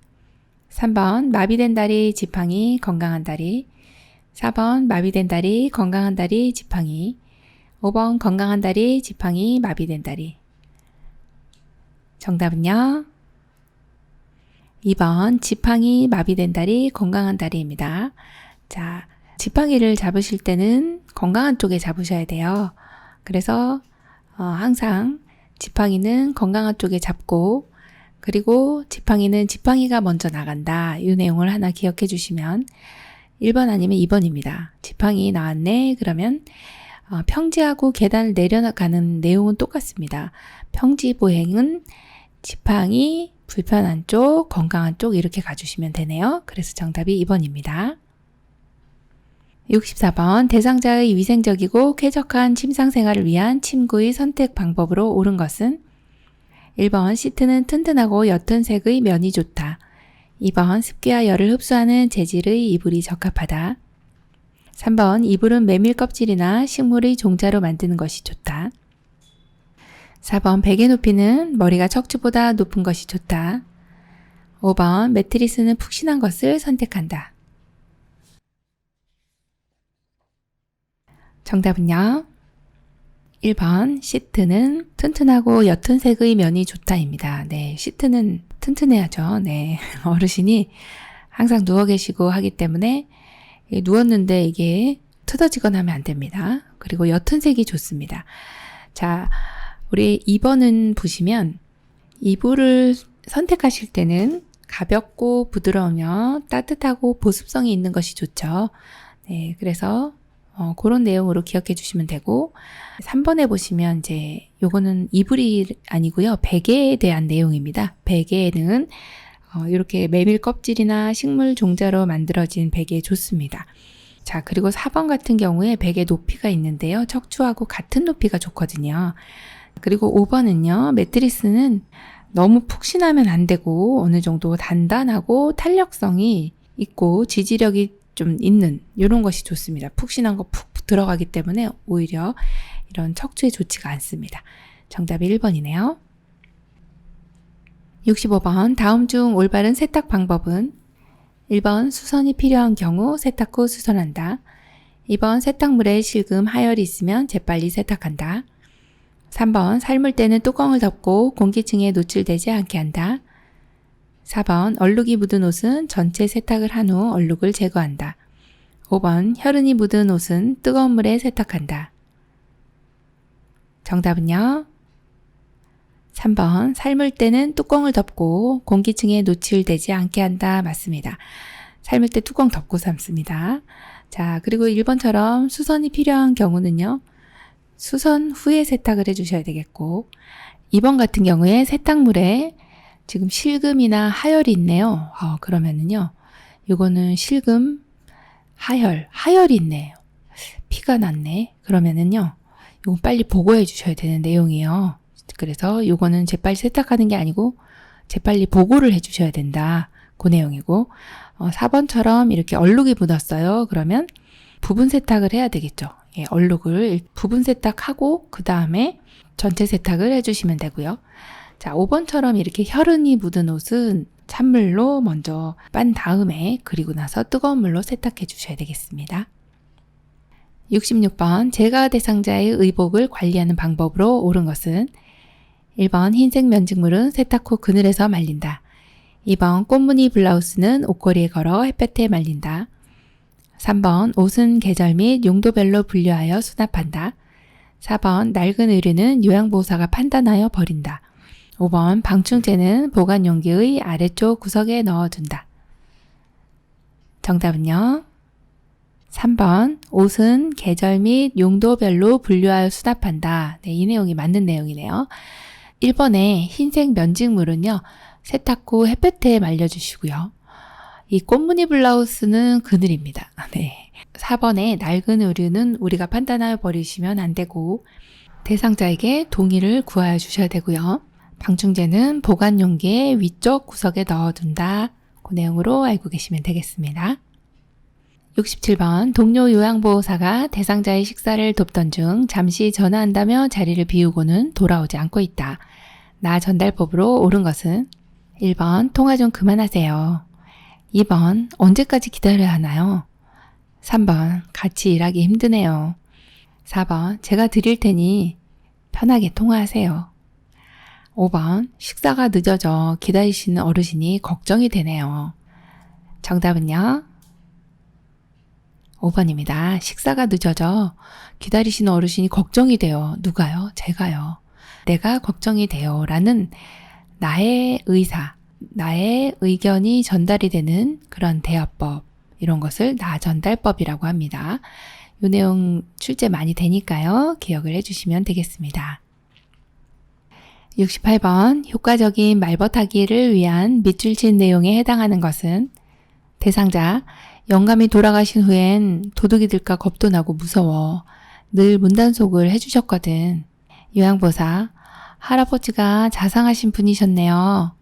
B: 3번 마비된 다리 지팡이 건강한 다리 4번 마비된 다리 건강한 다리 지팡이 5번 건강한 다리 지팡이 마비된 다리. 정답은요? 2번 지팡이 마비된 다리 건강한 다리입니다. 자, 지팡이를 잡으실 때는 건강한 쪽에 잡으셔야 돼요. 그래서 항상 지팡이는 건강한 쪽에 잡고 그리고 지팡이는 지팡이가 먼저 나간다. 이 내용을 하나 기억해 주시면 1번 아니면 2번입니다. 지팡이 나왔네. 그러면 평지하고 계단을 내려가는 내용은 똑같습니다. 평지 보행은 지팡이, 불편한 쪽, 건강한 쪽 이렇게 가주시면 되네요. 그래서 정답이 2번입니다. 64번 대상자의 위생적이고 쾌적한 침상생활을 위한 침구의 선택 방법으로 옳은 것은 1번 시트는 튼튼하고 옅은 색의 면이 좋다. 2번 습기와 열을 흡수하는 재질의 이불이 적합하다. 3번 이불은 메밀 껍질이나 식물의 종자로 만드는 것이 좋다. 4번 베개 높이는 머리가 척추보다 높은 것이 좋다. 5번 매트리스는 푹신한 것을 선택한다. 정답은요? 1번 시트는 튼튼하고 옅은 색의 면이 좋다입니다. 네, 시트는 튼튼해야죠. 네, 어르신이 항상 누워 계시고 하기 때문에 누웠는데 이게 틀어지거나 하면 안 됩니다. 그리고 옅은 색이 좋습니다. 자, 우리 2번은 보시면 이불을 선택하실 때는 가볍고 부드러우며 따뜻하고 보습성이 있는 것이 좋죠. 네, 그래서 그런 내용으로 기억해 주시면 되고 3번에 보시면 이제 요거는 이불이 아니고요. 베개에 대한 내용입니다. 베개는 이렇게 메밀 껍질이나 식물 종자로 만들어진 베개 좋습니다. 자, 그리고 4번 같은 경우에 베개 높이가 있는데요. 척추하고 같은 높이가 좋거든요. 그리고 5번은요. 매트리스는 너무 푹신하면 안 되고 어느 정도 단단하고 탄력성이 있고 지지력이 좀 있는 이런 것이 좋습니다. 푹신한 거 푹 들어가기 때문에 오히려 이런 척추에 좋지가 않습니다. 정답이 1번이네요. 65번 다음 중 올바른 세탁 방법은 1번 수선이 필요한 경우 세탁 후 수선한다. 2번 세탁물에 실금, 하열이 있으면 재빨리 세탁한다. 3번 삶을 때는 뚜껑을 덮고 공기층에 노출되지 않게 한다. 4번 얼룩이 묻은 옷은 전체 세탁을 한 후 얼룩을 제거한다. 5번 혈흔이 묻은 옷은 뜨거운 물에 세탁한다. 정답은요? 3번 삶을 때는 뚜껑을 덮고 공기층에 노출되지 않게 한다. 맞습니다. 삶을 때 뚜껑 덮고 삶습니다. 자, 그리고 1번처럼 수선이 필요한 경우는요. 수선 후에 세탁을 해주셔야 되겠고 2번 같은 경우에 세탁물에 지금 실금이나 하열이 있네요. 그러면은요. 이거는 실금, 하열이 있네요. 피가 났네. 그러면은요. 이건 빨리 보고해 주셔야 되는 내용이에요. 그래서 이거는 재빨리 세탁하는 게 아니고 재빨리 보고를 해 주셔야 된다. 그 내용이고 4번처럼 이렇게 얼룩이 묻었어요. 그러면 부분 세탁을 해야 되겠죠. 예, 얼룩을 부분 세탁하고 그 다음에 전체 세탁을 해주시면 되고요. 자, 5번처럼 이렇게 혈흔이 묻은 옷은 찬물로 먼저 빤 다음에 그리고 나서 뜨거운 물로 세탁해 주셔야 되겠습니다. 66번 제가 대상자의 의복을 관리하는 방법으로 옳은 것은 1번 흰색 면직물은 세탁 후 그늘에서 말린다. 2번 꽃무늬 블라우스는 옷걸이에 걸어 햇볕에 말린다. 3번 옷은 계절 및 용도별로 분류하여 수납한다. 4번 낡은 의류는 요양보호사가 판단하여 버린다. 5번 방충제는 보관 용기의 아래쪽 구석에 넣어둔다. 정답은요? 3번 옷은 계절 및 용도별로 분류하여 수납한다. 네, 이 내용이 맞는 내용이네요. 1번의 흰색 면직물은요. 세탁 후 햇볕에 말려주시고요. 이 꽃무늬 블라우스는 그늘입니다. 네. 4번의 낡은 의류는 우리가 판단하여 버리시면 안 되고 대상자에게 동의를 구하여 주셔야 되고요. 방충제는 보관 용기의 위쪽 구석에 넣어둔다. 그 내용으로 알고 계시면 되겠습니다. 67번 동료 요양보호사가 대상자의 식사를 돕던 중 잠시 전화한다며 자리를 비우고는 돌아오지 않고 있다. 나 전달법으로 옳은 것은 1번 통화 좀 그만하세요. 2번 언제까지 기다려야 하나요? 3번 같이 일하기 힘드네요. 4번 제가 드릴 테니 편하게 통화하세요. 5번 식사가 늦어져 기다리시는 어르신이 걱정이 되네요. 정답은요? 5번입니다. 식사가 늦어져 기다리시는 어르신이 걱정이 돼요. 누가요? 제가요. 내가 걱정이 돼요. 라는 나의 의사, 나의 의견이 전달이 되는 그런 대화법, 이런 것을 나 전달법이라고 합니다. 이 내용 출제 많이 되니까요. 기억을 해주시면 되겠습니다. 68번 효과적인 말벗하기를 위한 밑줄 친 내용에 해당하는 것은 대상자 영감이 돌아가신 후엔 도둑이 들까 겁도 나고 무서워. 늘 문단속을 해주셨거든. 요양보호사 할아버지가 자상하신 분이셨네요.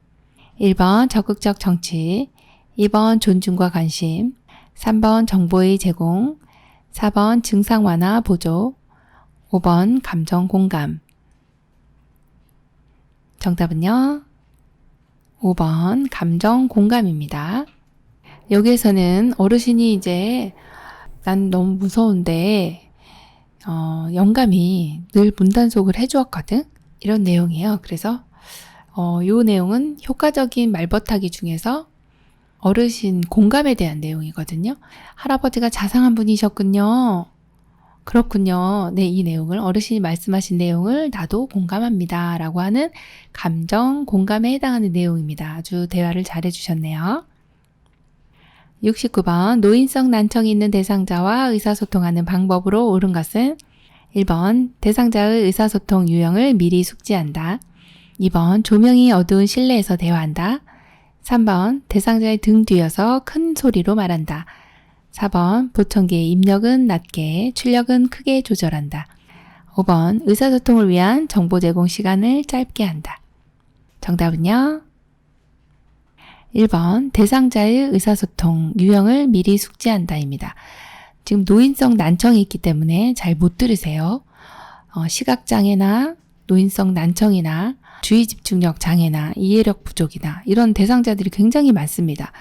B: 1번 적극적 정치, 2번 존중과 관심, 3번 정보의 제공, 4번 증상 완화 보조, 5번 감정 공감. 정답은요? 5번 감정 공감입니다. 여기에서는 어르신이 이제 난 너무 무서운데 영감이 늘 문단속을 해주었거든? 이런 내용이에요. 그래서 이 내용은 효과적인 말벗하기 중에서 어르신 공감에 대한 내용이거든요. 할아버지가 자상한 분이셨군요. 그렇군요. 네, 이 내용을 어르신이 말씀하신 내용을 나도 공감합니다. 라고 하는 감정 공감에 해당하는 내용입니다. 아주 대화를 잘 해주셨네요. 69번 노인성 난청이 있는 대상자와 의사소통하는 방법으로 옳은 것은 1번 대상자의 의사소통 유형을 미리 숙지한다. 2번 조명이 어두운 실내에서 대화한다. 3번 대상자의 등 뒤여서 큰 소리로 말한다. 4번 보청기의 입력은 낮게, 출력은 크게 조절한다. 5번 의사소통을 위한 정보 제공 시간을 짧게 한다. 정답은요? 1번 대상자의 의사소통 유형을 미리 숙지한다입니다. 지금 노인성 난청이 있기 때문에 잘 못 들으세요. 시각장애나 노인성 난청이나 주의 집중력 장애나 이해력 부족이나 이런 대상자들이 굉장히 많습니다.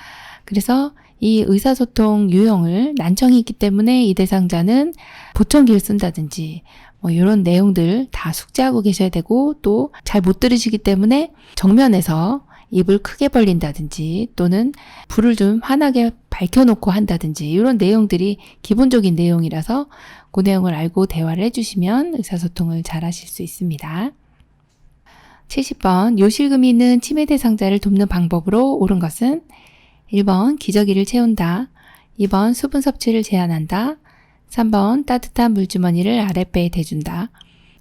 B: 그래서 이 의사소통 유형을 난청이 있기 때문에 이 대상자는 보청기를 쓴다든지 이런 내용들 다 숙지하고 계셔야 되고, 또 잘 못 들으시기 때문에 정면에서 입을 크게 벌린다든지 또는 불을 좀 환하게 밝혀놓고 한다든지 이런 내용들이 기본적인 내용이라서 그 내용을 알고 대화를 해주시면 의사소통을 잘 하실 수 있습니다. 70번 요실금이 있는 치매 대상자를 돕는 방법으로 옳은 것은 1번 기저귀를 채운다, 2번 수분 섭취를 제한한다, 3번 따뜻한 물주머니를 아랫배에 대준다,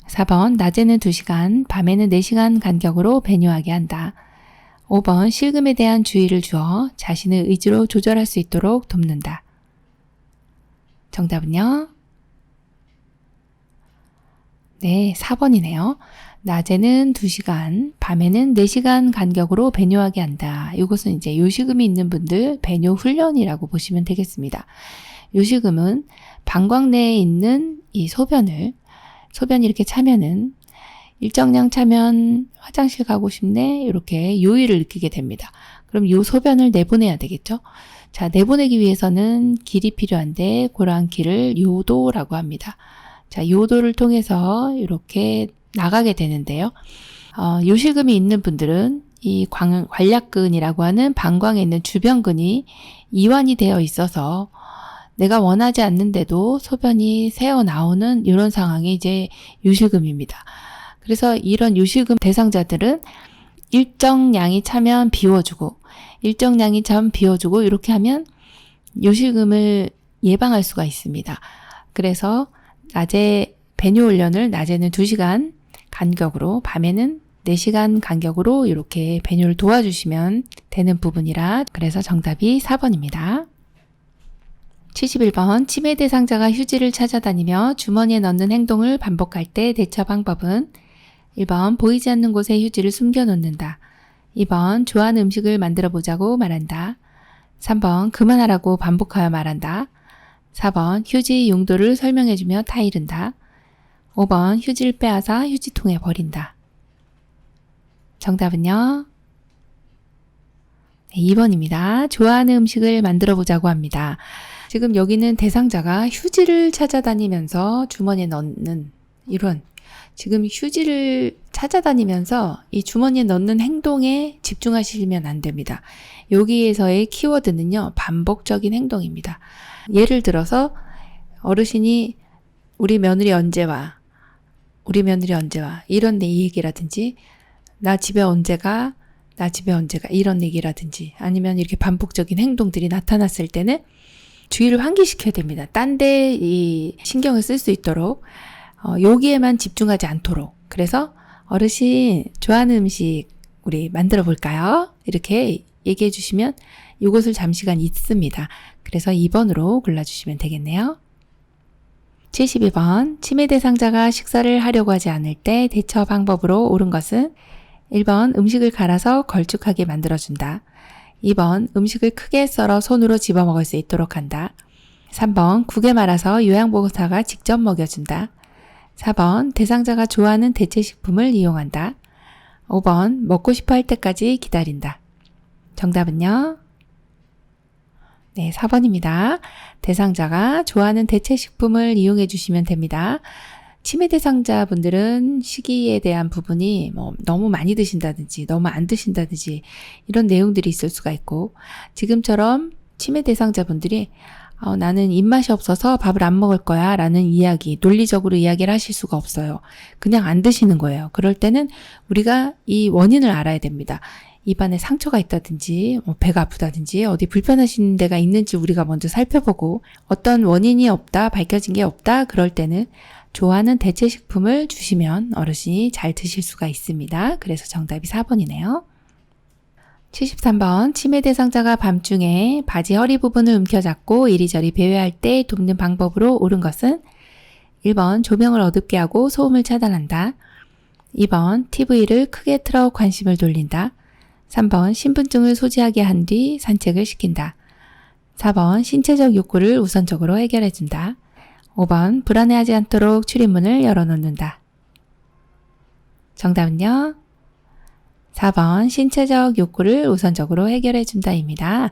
B: 4번 낮에는 2시간, 밤에는 4시간 간격으로 배뇨하게 한다, 5번 실금에 대한 주의를 주어 자신의 의지로 조절할 수 있도록 돕는다. 정답은요? 네, 4번이네요. 낮에는 2시간, 밤에는 4시간 간격으로 배뇨하게 한다. 이것은 이제 요실금이 있는 분들 배뇨 훈련이라고 보시면 되겠습니다. 요실금은 방광 내에 있는 이 소변이 이렇게 차면은 일정량 차면 화장실 가고 싶네 이렇게 요의를 느끼게 됩니다. 그럼 요 소변을 내보내야 되겠죠. 자, 내보내기 위해서는 길이 필요한데 그러한 길을 요도라고 합니다. 자, 요도를 통해서 이렇게 나가게 되는데요. 요실금이 있는 분들은 이 관략근이라고 하는 방광에 있는 주변근이 이완이 되어 있어서 내가 원하지 않는데도 소변이 새어 나오는 이런 상황이 이제 요실금입니다. 그래서 이런 요실금 대상자들은 일정량이 차면 비워주고 일정량이 차면 비워주고 이렇게 하면 요실금을 예방할 수가 있습니다. 그래서 낮에 배뇨 훈련을 낮에는 2시간 간격으로 밤에는 4시간 간격으로 이렇게 배뇨를 도와주시면 되는 부분이라 그래서 정답이 4번입니다. 71번 치매 대상자가 휴지를 찾아다니며 주머니에 넣는 행동을 반복할 때 대처 방법은 1번 보이지 않는 곳에 휴지를 숨겨놓는다, 2번 좋아하는 음식을 만들어 보자고 말한다, 3번 그만하라고 반복하여 말한다, 4번 휴지 용도를 설명해주며 타이른다, 5번 휴지를 빼앗아 휴지통에 버린다. 정답은요? 네, 2번입니다. 좋아하는 음식을 만들어 보자고 합니다. 지금 여기는 대상자가 휴지를 찾아다니면서 주머니에 넣는 이런 지금 휴지를 찾아다니면서 이 주머니에 넣는 행동에 집중하시면 안 됩니다. 여기에서의 키워드는요, 반복적인 행동입니다. 예를 들어서 어르신이 우리 며느리 언제 와? 우리 며느리 언제 와? 이런 얘기라든지 나 집에 언제 가? 나 집에 언제 가? 이런 얘기라든지 아니면 이렇게 반복적인 행동들이 나타났을 때는 주의를 환기시켜야 됩니다. 딴 데 이 신경을 쓸 수 있도록 여기에만 집중하지 않도록. 그래서 어르신 좋아하는 음식 우리 만들어 볼까요? 이렇게 얘기해 주시면 이것을 잠시간 있습니다. 그래서 2번으로 골라주시면 되겠네요. 72번 치매 대상자가 식사를 하려고 하지 않을 때 대처 방법으로 옳은 것은 1번 음식을 갈아서 걸쭉하게 만들어준다, 2번 음식을 크게 썰어 손으로 집어먹을 수 있도록 한다, 3번 국에 말아서 요양보호사가 직접 먹여준다, 4번 대상자가 좋아하는 대체식품을 이용한다, 5번 먹고 싶어 할 때까지 기다린다. 정답은요? 네, 4번입니다. 대상자가 좋아하는 대체식품을 이용해 주시면 됩니다. 치매 대상자분들은 식이에 대한 부분이 너무 많이 드신다든지 너무 안 드신다든지 이런 내용들이 있을 수가 있고, 지금처럼 치매 대상자분들이 나는 입맛이 없어서 밥을 안 먹을 거야 라는 이야기, 논리적으로 이야기를 하실 수가 없어요. 그냥 안 드시는 거예요. 그럴 때는 우리가 이 원인을 알아야 됩니다. 입안에 상처가 있다든지 배가 아프다든지 어디 불편하신 데가 있는지 우리가 먼저 살펴보고, 어떤 원인이 없다, 밝혀진 게 없다 그럴 때는 좋아하는 대체식품을 주시면 어르신이 잘 드실 수가 있습니다. 그래서 정답이 4번이네요. 73번 치매 대상자가 밤중에 바지 허리 부분을 움켜잡고 이리저리 배회할 때 돕는 방법으로 옳은 것은 1번 조명을 어둡게 하고 소음을 차단한다, 2번 TV를 크게 틀어 관심을 돌린다, 3번 신분증을 소지하게 한 뒤 산책을 시킨다, 4번 신체적 욕구를 우선적으로 해결해준다, 5번 불안해하지 않도록 출입문을 열어놓는다. 정답은요. 4번 신체적 욕구를 우선적으로 해결해 준다입니다.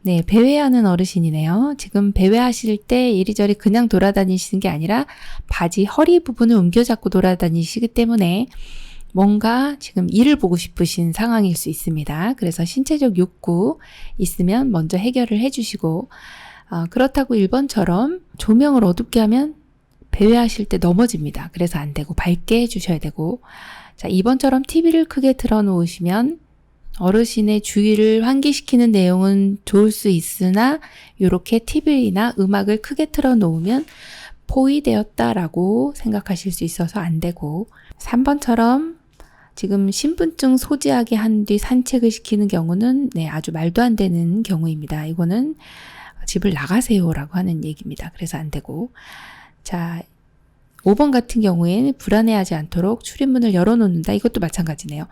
B: 네, 배회하는 어르신이네요. 지금 배회하실 때 이리저리 그냥 돌아다니시는 게 아니라 바지 허리 부분을 움켜잡고 돌아다니시기 때문에 뭔가 지금 일을 보고 싶으신 상황일 수 있습니다. 그래서 신체적 욕구 있으면 먼저 해결을 해주시고 그렇다고 1번처럼 조명을 어둡게 하면 배회하실 때 넘어집니다. 그래서 안 되고 밝게 해주셔야 되고 자 2번처럼 TV를 크게 틀어놓으시면 어르신의 주의를 환기시키는 내용은 좋을 수 있으나 이렇게 TV나 음악을 크게 틀어놓으면 포위되었다라고 생각하실 수 있어서 안 되고 3번처럼 지금 신분증 소지하게 한 뒤 산책을 시키는 경우는 네, 아주 말도 안 되는 경우입니다. 이거는 집을 나가세요라고 하는 얘기입니다. 그래서 안 되고 자 5번 같은 경우에는 불안해하지 않도록 출입문을 열어놓는다. 이것도 마찬가지네요.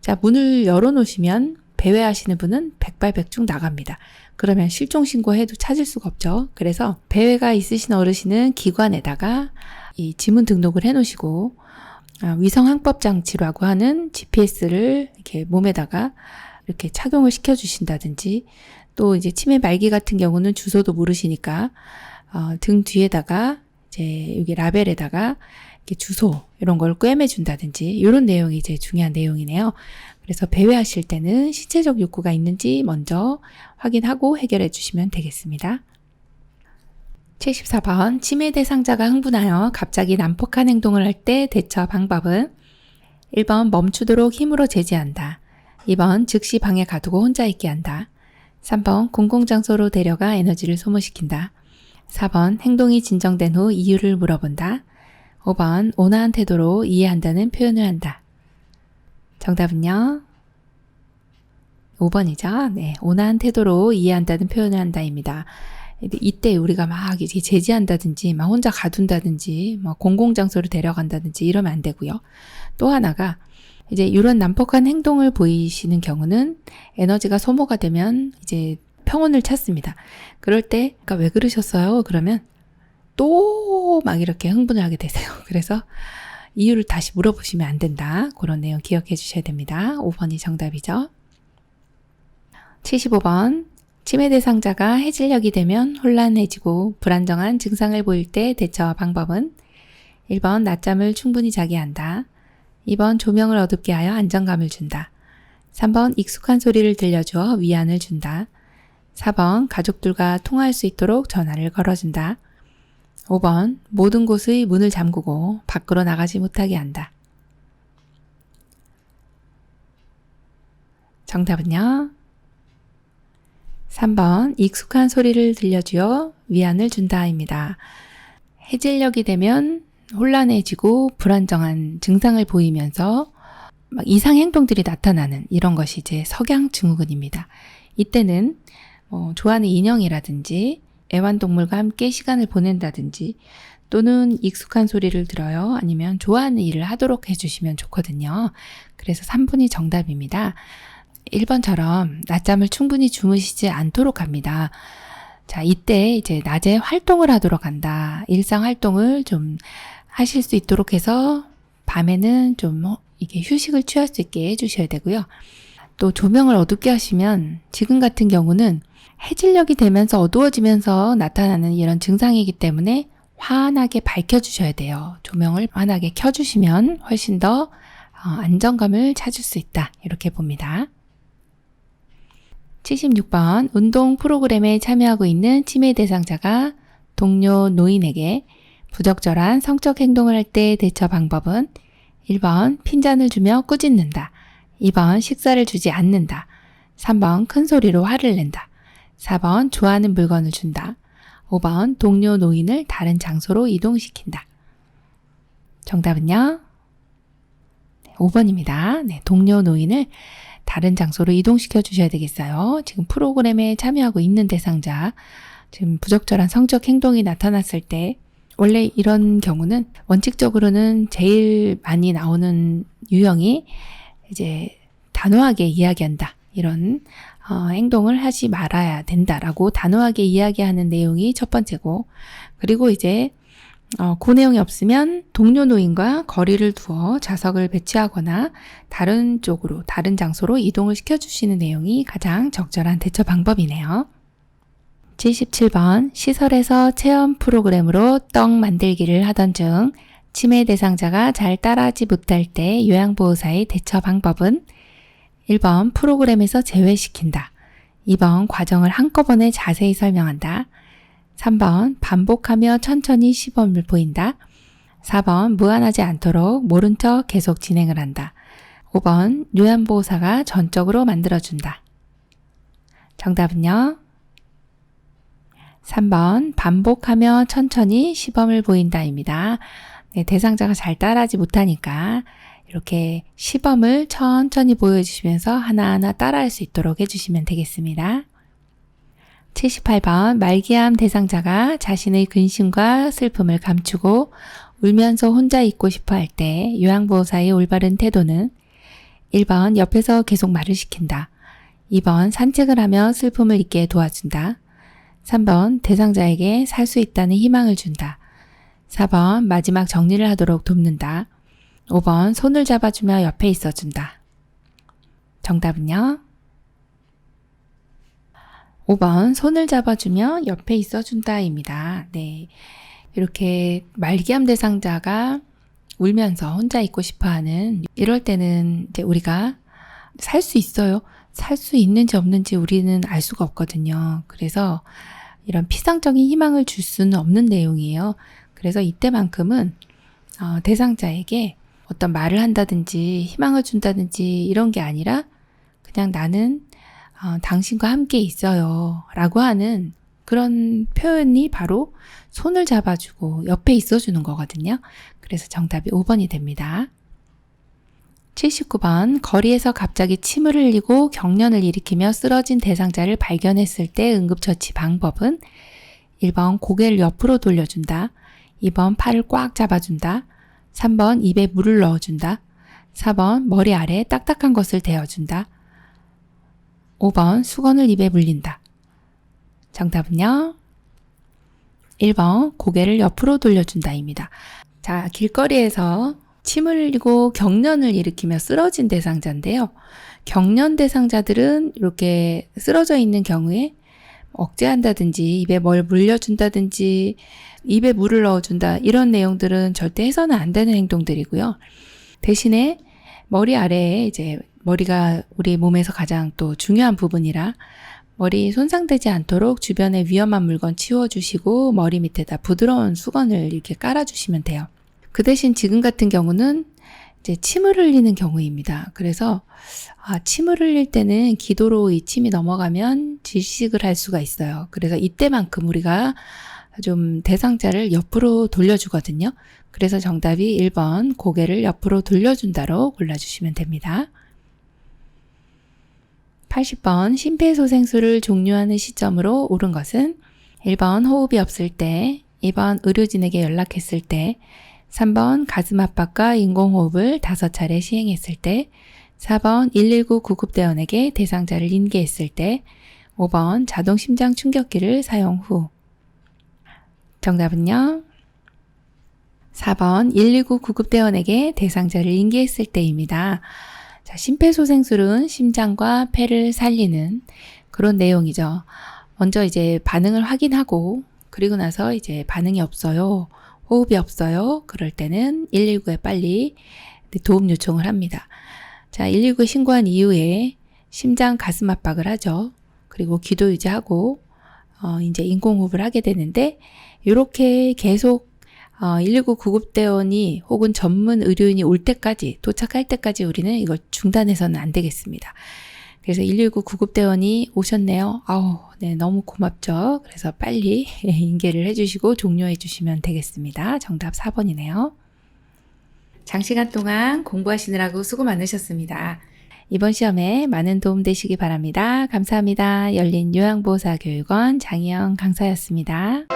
B: 자 문을 열어놓으시면 배회하시는 분은 백발백중 나갑니다. 그러면 실종신고해도 찾을 수가 없죠. 그래서 배회가 있으신 어르신은 기관에다가 이 지문 등록을 해놓으시고 위성항법장치라고 하는 GPS를 이렇게 몸에다가 이렇게 착용을 시켜주신다든지 또 이제 치매 말기 같은 경우는 주소도 모르시니까 등 뒤에다가 이제 여기 라벨에다가 이렇게 주소 이런 걸 꿰매준다든지 이런 내용이 이제 중요한 내용이네요. 그래서 배회하실 때는 신체적 욕구가 있는지 먼저 확인하고 해결해 주시면 되겠습니다. 74번 치매 대상자가 흥분하여 갑자기 난폭한 행동을 할 때 대처 방법은 1번 멈추도록 힘으로 제지한다. 2번 즉시 방에 가두고 혼자 있게 한다. 3번 공공장소로 데려가 에너지를 소모시킨다. 4번 행동이 진정된 후 이유를 물어본다. 5번 온화한 태도로 이해한다는 표현을 한다. 정답은요? 5번이죠. 네, 온화한 태도로 이해한다는 표현을 한다입니다. 이때 우리가 막 이제 제지한다든지 막 혼자 가둔다든지 막 공공장소로 데려간다든지 이러면 안 되고요. 또 하나가 이제 이런 난폭한 행동을 보이시는 경우는 에너지가 소모가 되면 이제 평온을 찾습니다. 그럴 때 그러니까 왜 그러셨어요? 그러면 또 막 이렇게 흥분을 하게 되세요. 그래서 이유를 다시 물어보시면 안 된다. 그런 내용 기억해 주셔야 됩니다. 5번이 정답이죠. 75번 치매 대상자가 해질녘이 되면 혼란해지고 불안정한 증상을 보일 때 대처 방법은 1번 낮잠을 충분히 자게 한다. 2번 조명을 어둡게 하여 안정감을 준다. 3번 익숙한 소리를 들려주어 위안을 준다. 4번 가족들과 통화할 수 있도록 전화를 걸어준다. 5번 모든 곳의 문을 잠그고 밖으로 나가지 못하게 한다. 정답은요? 3번 익숙한 소리를 들려주어 위안을 준다입니다. 해질녘이 되면 혼란해지고 불안정한 증상을 보이면서 막 이상 행동들이 나타나는 이런 것이 이제 석양증후군입니다. 이때는 좋아하는 인형이라든지 애완동물과 함께 시간을 보낸다든지 또는 익숙한 소리를 들어요. 아니면 좋아하는 일을 하도록 해주시면 좋거든요. 그래서 3번이 정답입니다. 1번처럼 낮잠을 충분히 주무시지 않도록 합니다. 자, 이때 이제 낮에 활동을 하도록 한다. 일상 활동을 좀 하실 수 있도록 해서 밤에는 좀 이게 휴식을 취할 수 있게 해주셔야 되고요. 또 조명을 어둡게 하시면 지금 같은 경우는 해질녘이 되면서 어두워지면서 나타나는 이런 증상이기 때문에 환하게 밝혀주셔야 돼요. 조명을 환하게 켜주시면 훨씬 더 안정감을 찾을 수 있다. 이렇게 봅니다. 76번 운동 프로그램에 참여하고 있는 치매 대상자가 동료 노인에게 부적절한 성적 행동을 할 때 대처 방법은 1번 핀잔을 주며 꾸짖는다. 2번 식사를 주지 않는다. 3번 큰 소리로 화를 낸다. 4번 좋아하는 물건을 준다. 5번 동료 노인을 다른 장소로 이동시킨다. 정답은요? 5번입니다. 네, 동료 노인을 다른 장소로 이동시켜 주셔야 되겠어요. 지금 프로그램에 참여하고 있는 대상자, 지금 부적절한 성적 행동이 나타났을 때 원래 이런 경우는 원칙적으로는 제일 많이 나오는 유형이 이제 단호하게 이야기한다. 이런 행동을 하지 말아야 된다라고 단호하게 이야기하는 내용이 첫 번째고, 그리고 이제 그 내용이 없으면 동료 노인과 거리를 두어 좌석을 배치하거나 다른 쪽으로, 다른 장소로 이동을 시켜주시는 내용이 가장 적절한 대처 방법이네요. 77번, 시설에서 체험 프로그램으로 떡 만들기를 하던 중 치매 대상자가 잘 따라하지 못할 때 요양보호사의 대처 방법은 1번, 프로그램에서 제외시킨다. 2번, 과정을 한꺼번에 자세히 설명한다. 3번, 반복하며 천천히 시범을 보인다. 4번, 무안하지 않도록 모른 척 계속 진행을 한다. 5번, 요양보호사가 전적으로 만들어준다. 정답은요? 3번, 반복하며 천천히 시범을 보인다입니다. 네, 대상자가 잘 따라하지 못하니까 이렇게 시범을 천천히 보여주시면서 하나하나 따라할 수 있도록 해주시면 되겠습니다. 78번, 말기암 대상자가 자신의 근심과 슬픔을 감추고 울면서 혼자 있고 싶어 할 때 요양보호사의 올바른 태도는 1번, 옆에서 계속 말을 시킨다. 2번, 산책을 하며 슬픔을 잊게 도와준다. 3번, 대상자에게 살 수 있다는 희망을 준다. 4번, 마지막 정리를 하도록 돕는다. 5번, 손을 잡아주며 옆에 있어준다. 정답은요? 5번, 손을 잡아주며 옆에 있어준다입니다. 네. 이렇게 말기암 대상자가 울면서 혼자 있고 싶어 하는, 이럴 때는 이제 우리가 살 수 있어요. 살 수 있는지 없는지 우리는 알 수가 없거든요. 그래서 이런 피상적인 희망을 줄 수는 없는 내용이에요. 그래서 이때만큼은 대상자에게 어떤 말을 한다든지 희망을 준다든지 이런 게 아니라 그냥 나는 당신과 함께 있어요 라고 하는 그런 표현이 바로 손을 잡아주고 옆에 있어주는 거거든요. 그래서 정답이 5번이 됩니다. 79번, 거리에서 갑자기 침을 흘리고 경련을 일으키며 쓰러진 대상자를 발견했을 때 응급처치 방법은 1번, 고개를 옆으로 돌려준다. 2번, 팔을 꽉 잡아준다. 3번, 입에 물을 넣어준다. 4번, 머리 아래 딱딱한 것을 대어준다. 5번, 수건을 입에 물린다. 정답은요? 1번, 고개를 옆으로 돌려준다입니다. 자, 길거리에서 침을 흘리고 경련을 일으키며 쓰러진 대상자인데요. 경련 대상자들은 이렇게 쓰러져 있는 경우에 억제한다든지 입에 뭘 물려준다든지 입에 물을 넣어준다 이런 내용들은 절대 해서는 안 되는 행동들이고요. 대신에 머리 아래에 이제 머리가 우리 몸에서 가장 또 중요한 부분이라 머리 손상되지 않도록 주변에 위험한 물건 치워주시고 머리 밑에다 부드러운 수건을 이렇게 깔아주시면 돼요. 그 대신 지금 같은 경우는 이제 침을 흘리는 경우입니다. 그래서 침을 흘릴 때는 기도로 이 침이 넘어가면 질식을 할 수가 있어요. 그래서 이때만큼 우리가 좀 대상자를 옆으로 돌려주거든요. 그래서 정답이 1번 고개를 옆으로 돌려준다로 골라주시면 됩니다. 80번 심폐소생술을 종료하는 시점으로 옳은 것은 1번 호흡이 없을 때, 2번 의료진에게 연락했을 때, 3번 가슴 압박과 인공호흡을 5차례 시행했을 때, 4번 119 구급대원에게 대상자를 인계했을 때, 5번 자동 심장 충격기를 사용 후. 정답은요? 4번 119 구급대원에게 대상자를 인계했을 때입니다. 자, 심폐소생술은 심장과 폐를 살리는 그런 내용이죠. 먼저 이제 반응을 확인하고 그리고 나서 이제 반응이 없어요. 호흡이 없어요. 그럴 때는 119에 빨리 도움 요청을 합니다. 자, 119에 신고한 이후에 심장 가슴 압박을 하죠. 그리고 기도 유지하고 이제 인공호흡을 하게 되는데 이렇게 계속 119 구급대원이 혹은 전문 의료인이 올 때까지 도착할 때까지 우리는 이걸 중단해서는 안 되겠습니다. 그래서 119 구급대원이 오셨네요. 네, 너무 고맙죠. 그래서 빨리 인계를 해주시고 종료해 주시면 되겠습니다. 정답 4번이네요. 장시간 동안 공부하시느라고 수고 많으셨습니다. 이번 시험에 많은 도움 되시기 바랍니다. 감사합니다. 열린 요양보호사 교육원 장희영 강사였습니다.